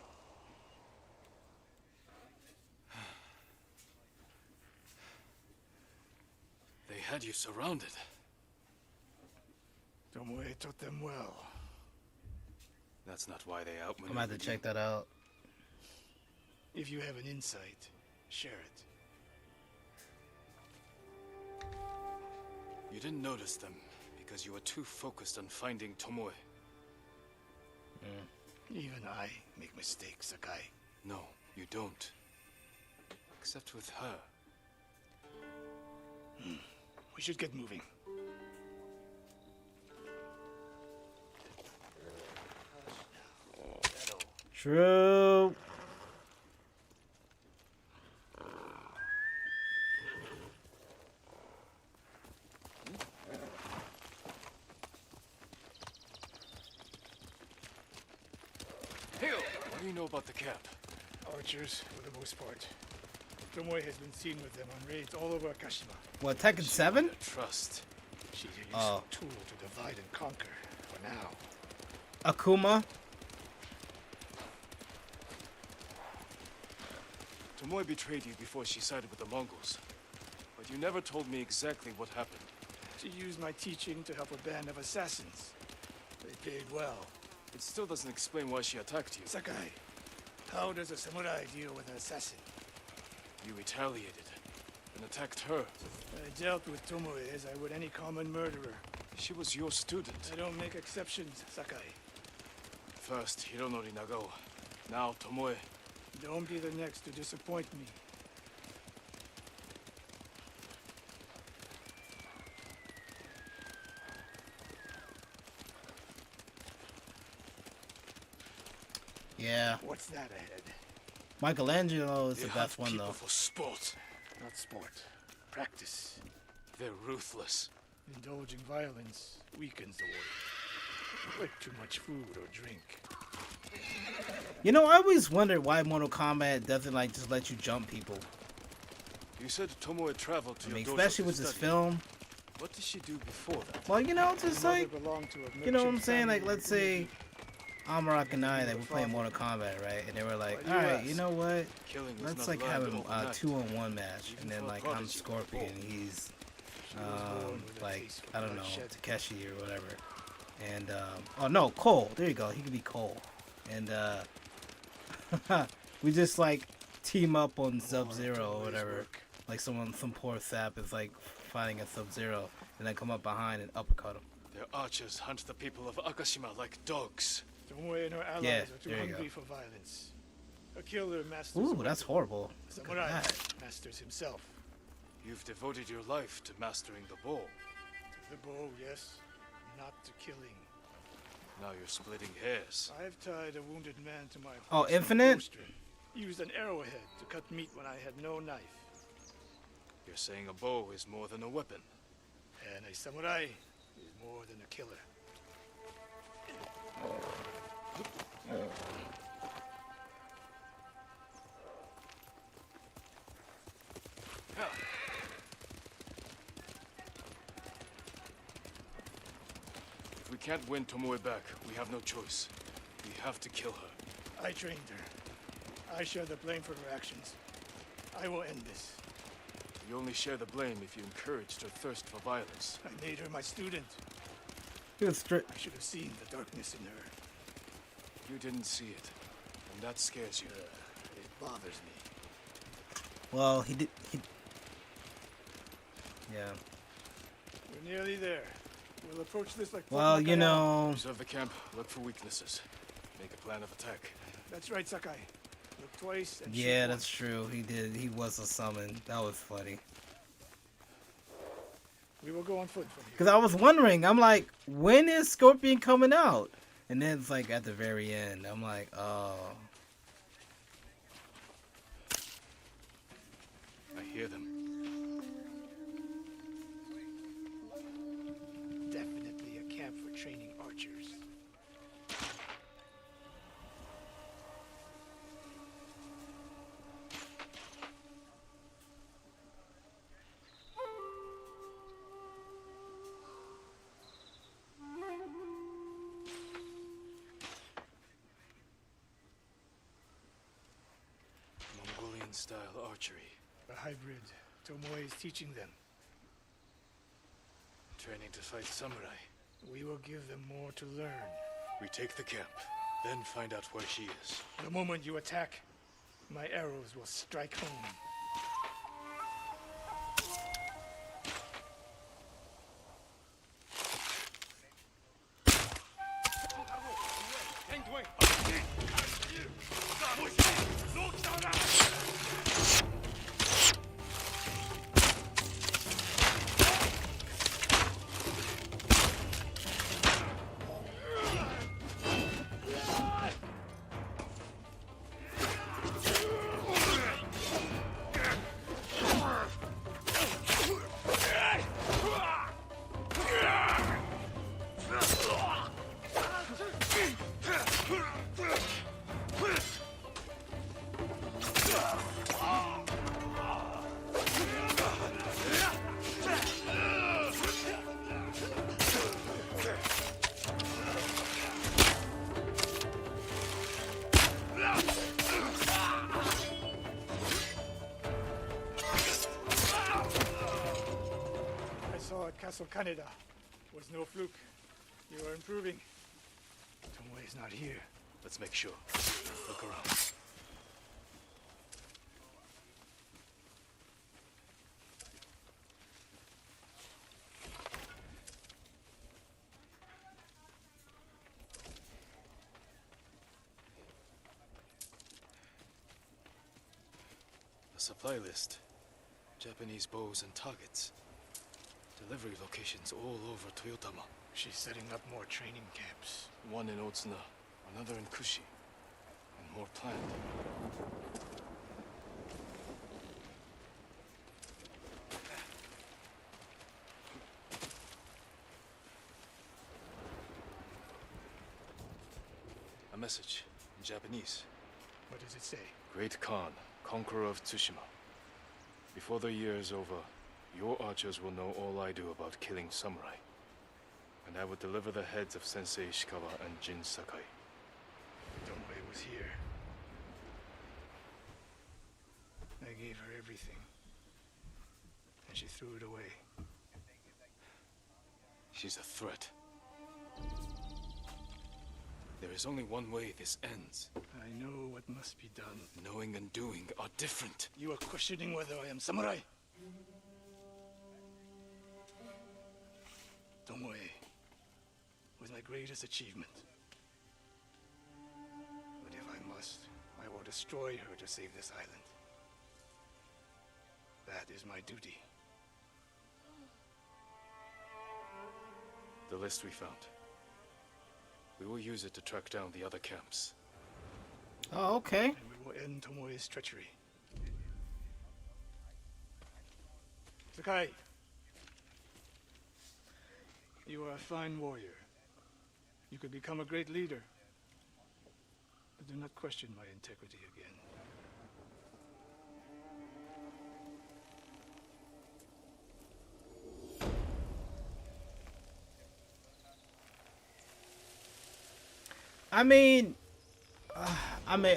They had you surrounded. Tomoe taught them well. That's not why they I'm outmaneuvered gonna have to check that out. If you have an insight, share it. You didn't notice them because you were too focused on finding Tomoe. Even I make mistakes, Sakai. No, you don't. Except with her. We should get moving. True. What do you know about the camp? Archers, for the most part. Tomoe has been seen with them on raids all over Akashima. What, Tekken 7? Trust. She's a useful tool to divide and conquer, for now. Akuma? Tomoe betrayed you before she sided with the Mongols. But you never told me exactly what happened. She used my teaching to help a band of assassins. They paid well. It still doesn't explain why she attacked you. Sakai, how does a samurai deal with an assassin? You retaliated and attacked her. I dealt with Tomoe as I would any common murderer. She was your student. I don't make exceptions, Sakai. First, Hironori Nagao. Now, Tomoe. Don't be the next to disappoint me. Yeah. What's that ahead? Michelangelo is the They best hunt one, people though. for sport. Not sport. Practice. They're ruthless. Indulging violence weakens the warrior. Like too much food or drink. You know, I always wondered why Mortal Kombat doesn't, like, just let you jump people. You said Tomoe traveled to I mean, your dojo especially to with this study. film. What did she do before that? Well, you know, just Mother like, belonged to a you know what I'm merchant saying? Like, family let's say Amarak and I, they were playing Mortal Kombat, right? And they were like, alright, you know what? Killing was Let's, not like, have learned a overnight. 2-on-1 match. And then, for a like, I'm prodigy. Scorpion, he's, like, I don't know, Takeshi or whatever. And, oh no, Cole. There you go. He could be Cole. And, we just, like, team up on Sub-Zero or whatever. Like, some poor sap is, like, fighting a Sub-Zero. And then come up behind and uppercut him. Their archers hunt the people of Akashima like dogs. Tomoe and her allies Yeah, are too there you hungry go. for violence. A killer masters. Ooh, a that's weapon. horrible. A Look samurai at that. masters himself. You've devoted your life to mastering the bow. The bow, yes, not to killing. Now you're splitting hairs. I've tied a wounded man to my Oh, horse on a Infinite? bowstring. Used an arrowhead to cut meat when I had no knife. You're saying a bow is more than a weapon. And a samurai is more than a killer. If we can't win Tomoe back, we have no choice. We have to kill her. I trained her. I share the blame for her actions. I will end this. You only share the blame if you encouraged her thirst for violence. I made her my student. He was I should have seen the darkness in her. You didn't see it, and that scares you. It bothers me. Well, he did. Yeah. We're nearly there. We'll approach this like. Well, you know. Observe the camp. Look for weaknesses. Make a plan of attack. That's right, Sakai. Look twice and Yeah, shoot that's true. He did. He was a summon. That was funny. once. We will go on foot from here. Because I was wondering, I'm like, when is Scorpion coming out? And then it's like at the very end, I'm like, oh. I hear them. Definitely a camp for training archers. Mongolian-style archery. A hybrid. Tomoe is teaching them. Training to fight samurai. We will give them more to learn. We take the camp, then find out where she is. The moment you attack, my arrows will strike home. Castle Kaneda was no fluke. You are improving. Tomoe is not here. Let's make sure. Look around. A supply list. Japanese bows and targets. Delivery locations all over Toyotama. She's setting up more training camps. One in Otsuna, another in Kushi, and more planned. A message in Japanese. What does it say? Great Khan, conqueror of Tsushima. Before the year is over, your archers will know all I do about killing samurai. And I will deliver the heads of Sensei Ishikawa and Jin Sakai. Tomoe was here. I gave her everything. And she threw it away. She's a threat. There is only one way this ends. I know what must be done. Knowing and doing are different. You are questioning whether I am samurai? Tomoe was my greatest achievement. But if I must, I will destroy her to save this island. That is my duty. The list we found. We will use it to track down the other camps. Oh, okay. And we will end Tomoe's treachery. Sakai. You are a fine warrior. You could become a great leader. But do not question my integrity again. I mean,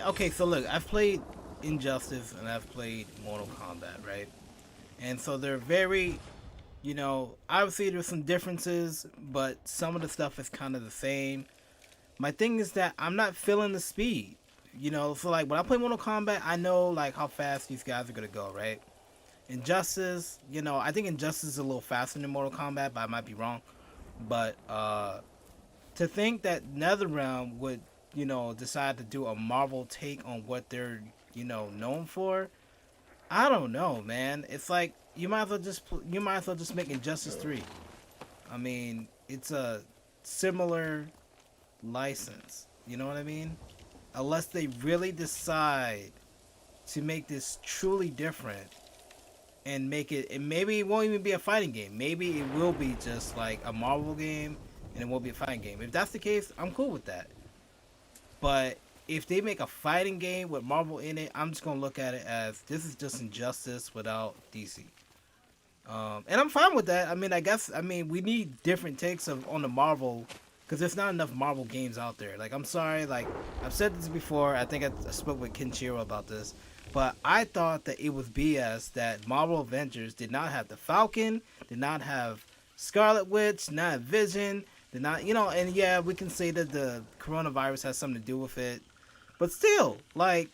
okay, so look, I've played Injustice and I've played Mortal Kombat, right? And so they're very, you know, obviously there's some differences, but some of the stuff is kind of the same. My thing is that I'm not feeling the speed, you know, so like when I play Mortal Kombat, I know like how fast these guys are going to go, right? Injustice, you know, I think Injustice is a little faster than Mortal Kombat, but I might be wrong. But to think that NetherRealm would, you know, decide to do a Marvel take on what they're, you know, known for, I don't know, man. It's like you might as well just make Injustice 3. I mean, it's a similar license. You know what I mean? Unless they really decide to make this truly different and make it, and maybe it won't even be a fighting game. Maybe it will be just like a Marvel game and it won't be a fighting game. If that's the case, I'm cool with that. But if they make a fighting game with Marvel in it, I'm just gonna look at it as this is just Injustice without DC. And I'm fine with that. I mean, we need different takes on the Marvel because there's not enough Marvel games out there. Like, I'm sorry, like I've said this before. I think I spoke with Kenshiro about this, but I thought that it was BS that Marvel Avengers did not have the Falcon, did not have Scarlet Witch, did not have Vision, did not, and yeah, we can say that the coronavirus has something to do with it, but still, like,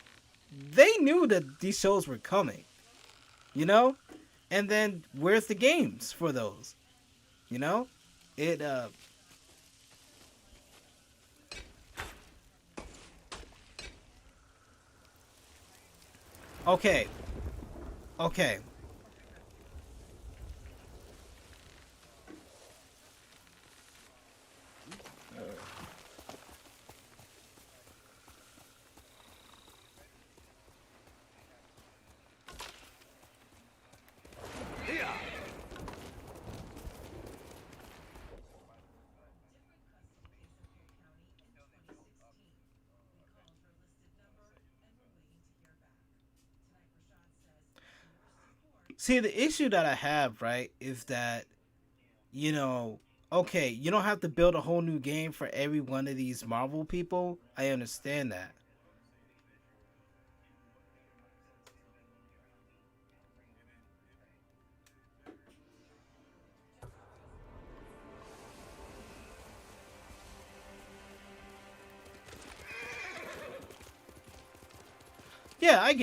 they knew that these shows were coming, and then where's the games for those? It okay. Okay. See, the issue that I have, right, is that, you know, okay, you don't have to build a whole new game for every one of these Marvel people. I understand that. Yeah, I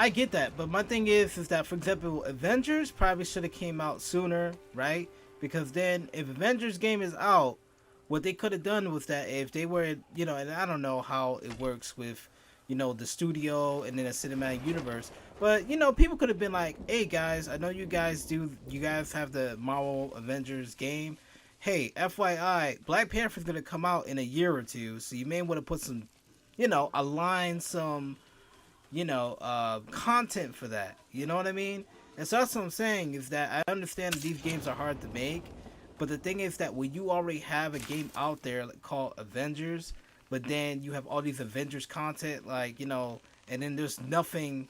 get that, but my thing is that, for example, Avengers probably should have came out sooner, right? Because then if Avengers game is out, what they could have done was that if they were, and I don't know how it works with, the studio and then a cinematic universe, but people could have been like, hey guys, I know you guys have the Marvel Avengers game. Hey, FYI, Black Panther's gonna come out in a year or two, so you may want to put some, align some content for that. You know what I mean? And so that's what I'm saying, is that I understand that these games are hard to make, but the thing is that when you already have a game out there called Avengers, but then you have all these Avengers content, and then there's nothing.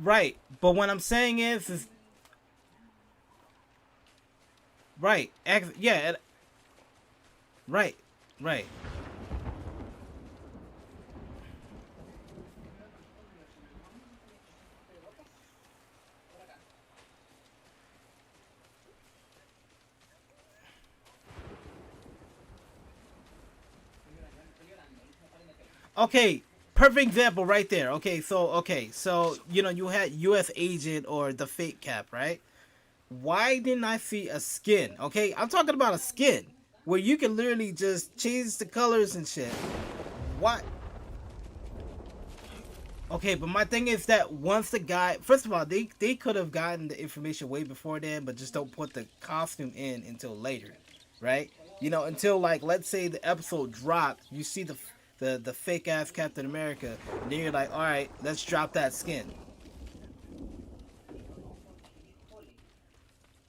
Right, but what I'm saying is right, yeah, right, right. Okay, perfect example right there. Okay, so you had U.S. Agent or the Fake Cap, right? Why didn't I see a skin? Okay, I'm talking about a skin where you can literally just change the colors and shit. What? Okay, but my thing is that once the guy, first of all, they could have gotten the information way before then, but just don't put the costume in until later, right? Until, like, let's say the episode dropped, you see the fake ass Captain America, and then you're like, all right, let's drop that skin.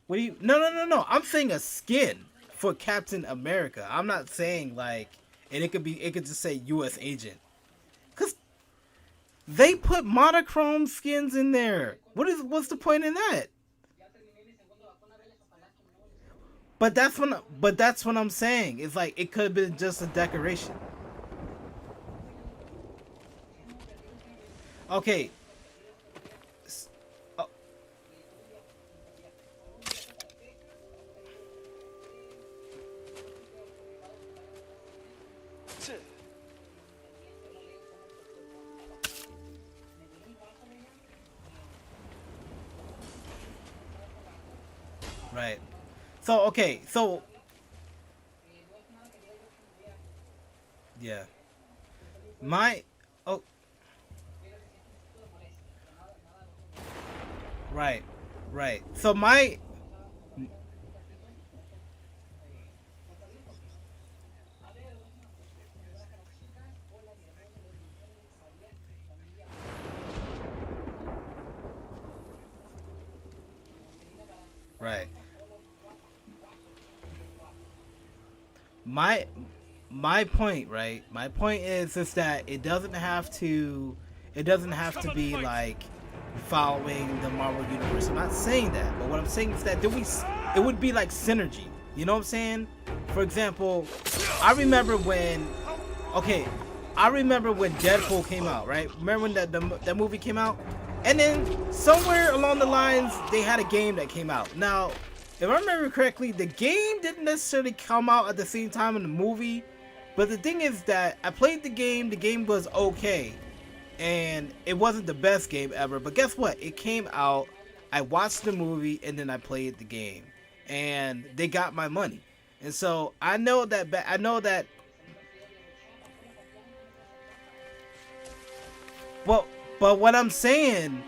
What do you? No. I'm saying a skin for Captain America. I'm not saying like, and it could just say U.S. Agent, cause they put monochrome skins in there. What's the point in that? But that's what I'm saying. It's like it could have been just a decoration. Okay. Oh, right. So okay. So yeah. My oh Right. Right. So my right. My my point, right? My point is that it doesn't have to be like following the Marvel universe. I'm not saying that, but what I'm saying is that it would be like synergy. You know what I'm saying? For example, I remember when okay, I remember when Deadpool came out, right? Remember when that movie came out? And then somewhere along the lines, they had a game that came out. Now, if I remember correctly, the game didn't necessarily come out at the same time in the movie. But the thing is that I played the game was okay. And it wasn't the best game ever. But guess what? It came out, I watched the movie, and then I played the game. And they got my money. And so I know that well, but what I'm saying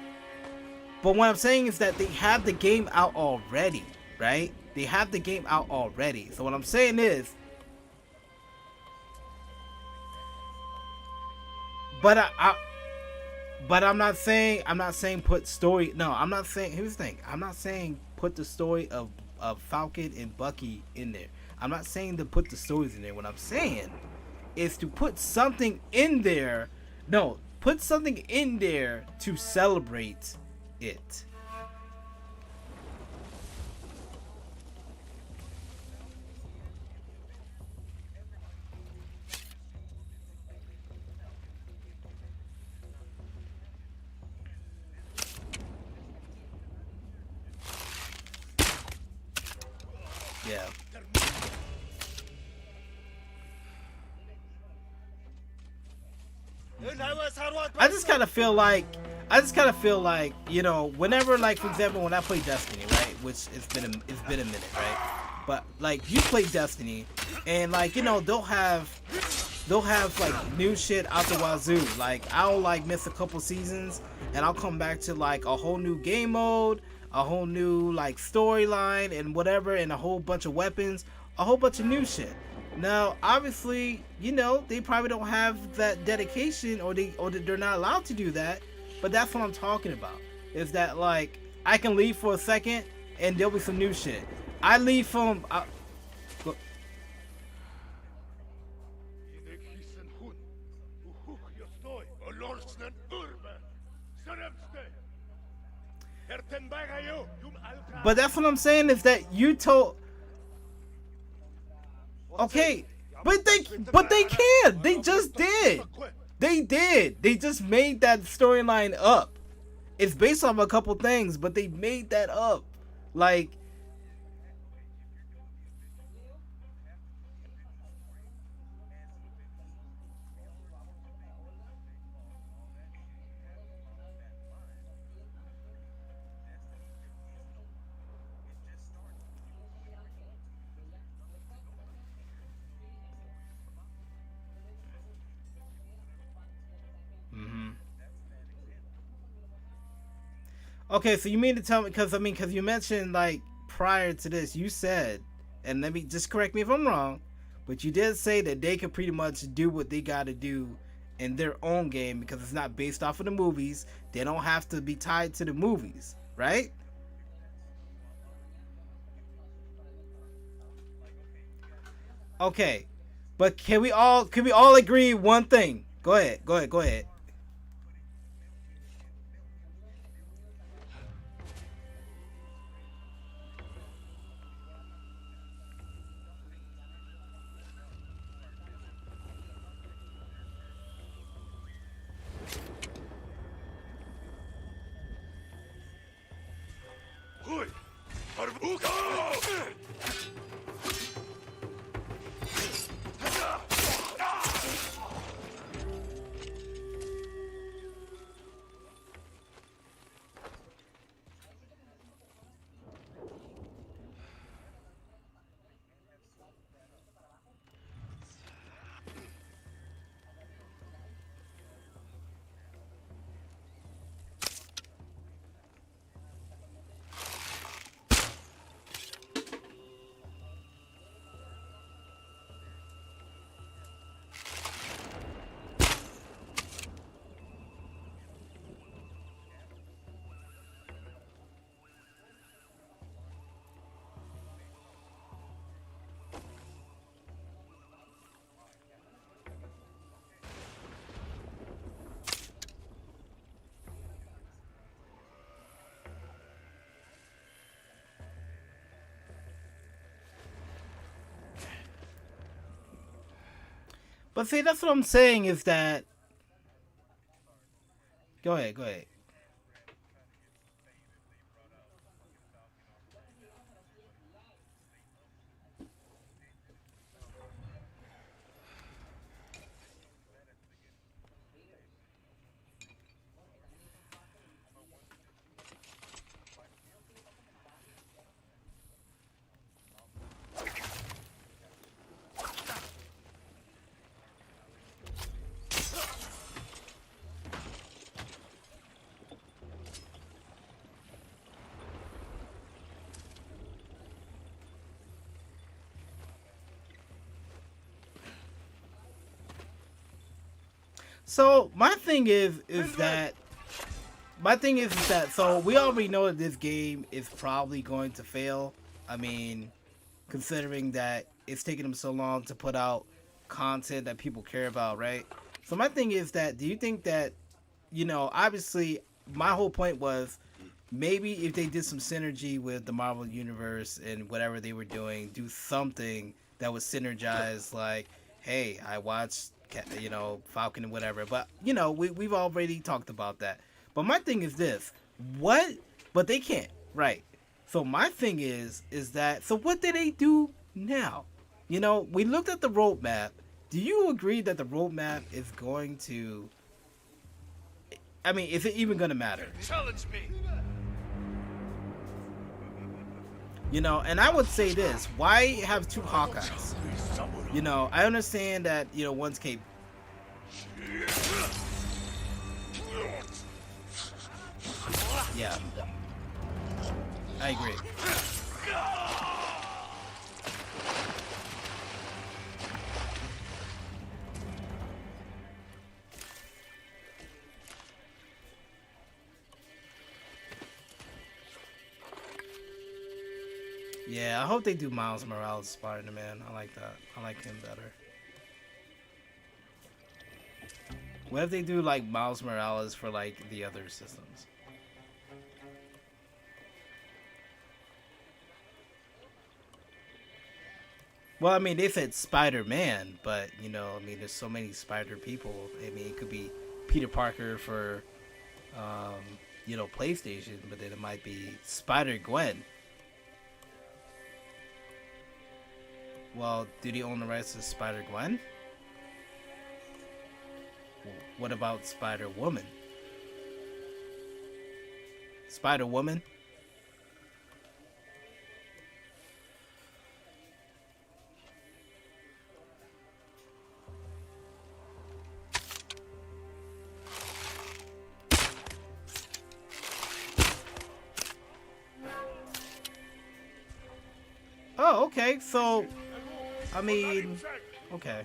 is that they have the game out already, right? They have the game out already. So what I'm saying is, but I'm not saying put story. No, I'm not saying. Here's the thing. I'm not saying put the story of Falcon and Bucky in there. I'm not saying to put the stories in there. What I'm saying is to put something in there. No, put something in there to celebrate it. Yeah. I just kind of feel like, you know, whenever, like, for example, when I play Destiny, right, which it's been a minute, right, but like you play Destiny, and like, you know, they'll have like new shit out the wazoo. Like I'll like miss a couple seasons, and I'll come back to like a whole new game mode, a whole new like storyline and whatever, and a whole bunch of weapons, a whole bunch of new shit. Now, obviously, you know, they probably don't have that dedication, or they're not allowed to do that. But that's what I'm talking about. Is that like I can leave for a second and there'll be some new shit. I leave from. But that's what I'm saying is that you told. Okay, but they can. They just did. They did. They just made that storyline up. It's based off a couple things, but they made that up. Like, okay, so you mean to tell me, because you mentioned, like, prior to this, you said, and let me just correct me if I'm wrong, but you did say that they could pretty much do what they got to do in their own game because it's not based off of the movies. They don't have to be tied to the movies, right? Okay, but can we all agree one thing? Go ahead. But see, that's what I'm saying is that. Go ahead, go ahead. So my thing is that so we already know that this game is probably going to fail. I mean, considering that it's taking them so long to put out content that people care about, right? So my thing is that do you think that, obviously my whole point was maybe if they did some synergy with the Marvel universe and whatever they were doing, do something that would synergize, like, hey, I watched Falcon and whatever, but we've already talked about that. But my thing is this: what? But they can't, right? So my thing is that, so what do they do now? We looked at the roadmap. Do you agree that the roadmap is going to? I mean, is it even going to matter? Challenge me. And I would say this: why have two Hawkeyes? I understand that one's capable. Yeah, I agree. Yeah, I hope they do Miles Morales Spider-Man. I like that. I like him better. What if they do like Miles Morales for like the other systems? Well, I mean, they said Spider-Man, but I mean, there's so many Spider people. I mean, it could be Peter Parker for, PlayStation, but then it might be Spider-Gwen. Well, do they own the rights to Spider-Gwen? What about Spider-Woman? Spider-Woman? Oh, okay. So, I mean, okay.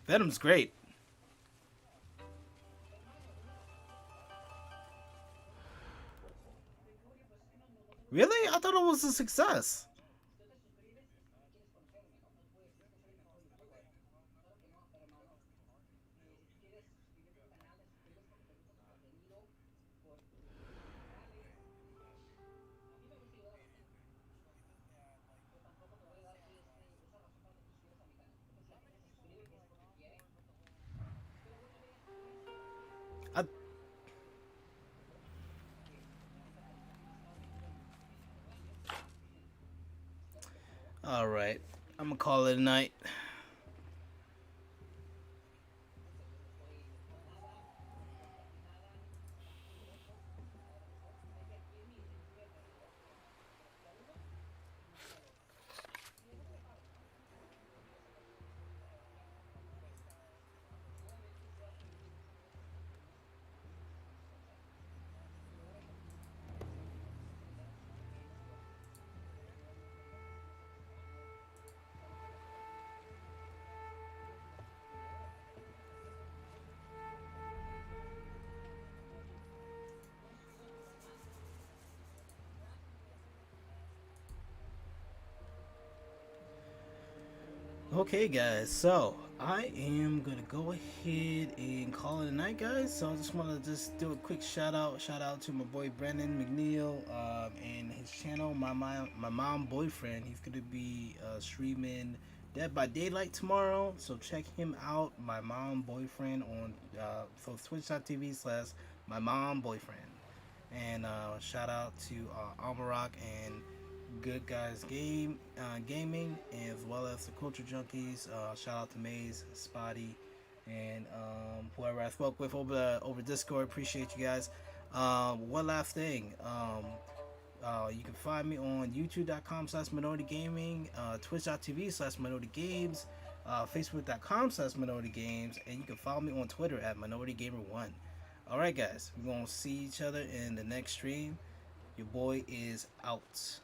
Venom's great. Really? I thought it was a success. All right, I'm gonna call it a night. Okay, guys, so I am gonna go ahead and call it a night, guys. So I just want to just do a quick shout out to my boy Brandon McNeil, and his channel, my mom boyfriend. He's gonna be streaming Dead by Daylight tomorrow, so check him out. My mom boyfriend on so twitch.tv/ my mom boyfriend, and shout out to Almarock and Good Guys Gaming, as well as the Culture Junkies. Shout out to Maze, Spotty, and whoever I spoke with over Discord. Appreciate you guys. One last thing. You can find me on youtube.com/minority gaming, twitch.tv/minority games, facebook.com/minority games, and you can follow me on Twitter at minoritygamer1. Alright, guys, we're gonna see each other in the next stream. Your boy is out.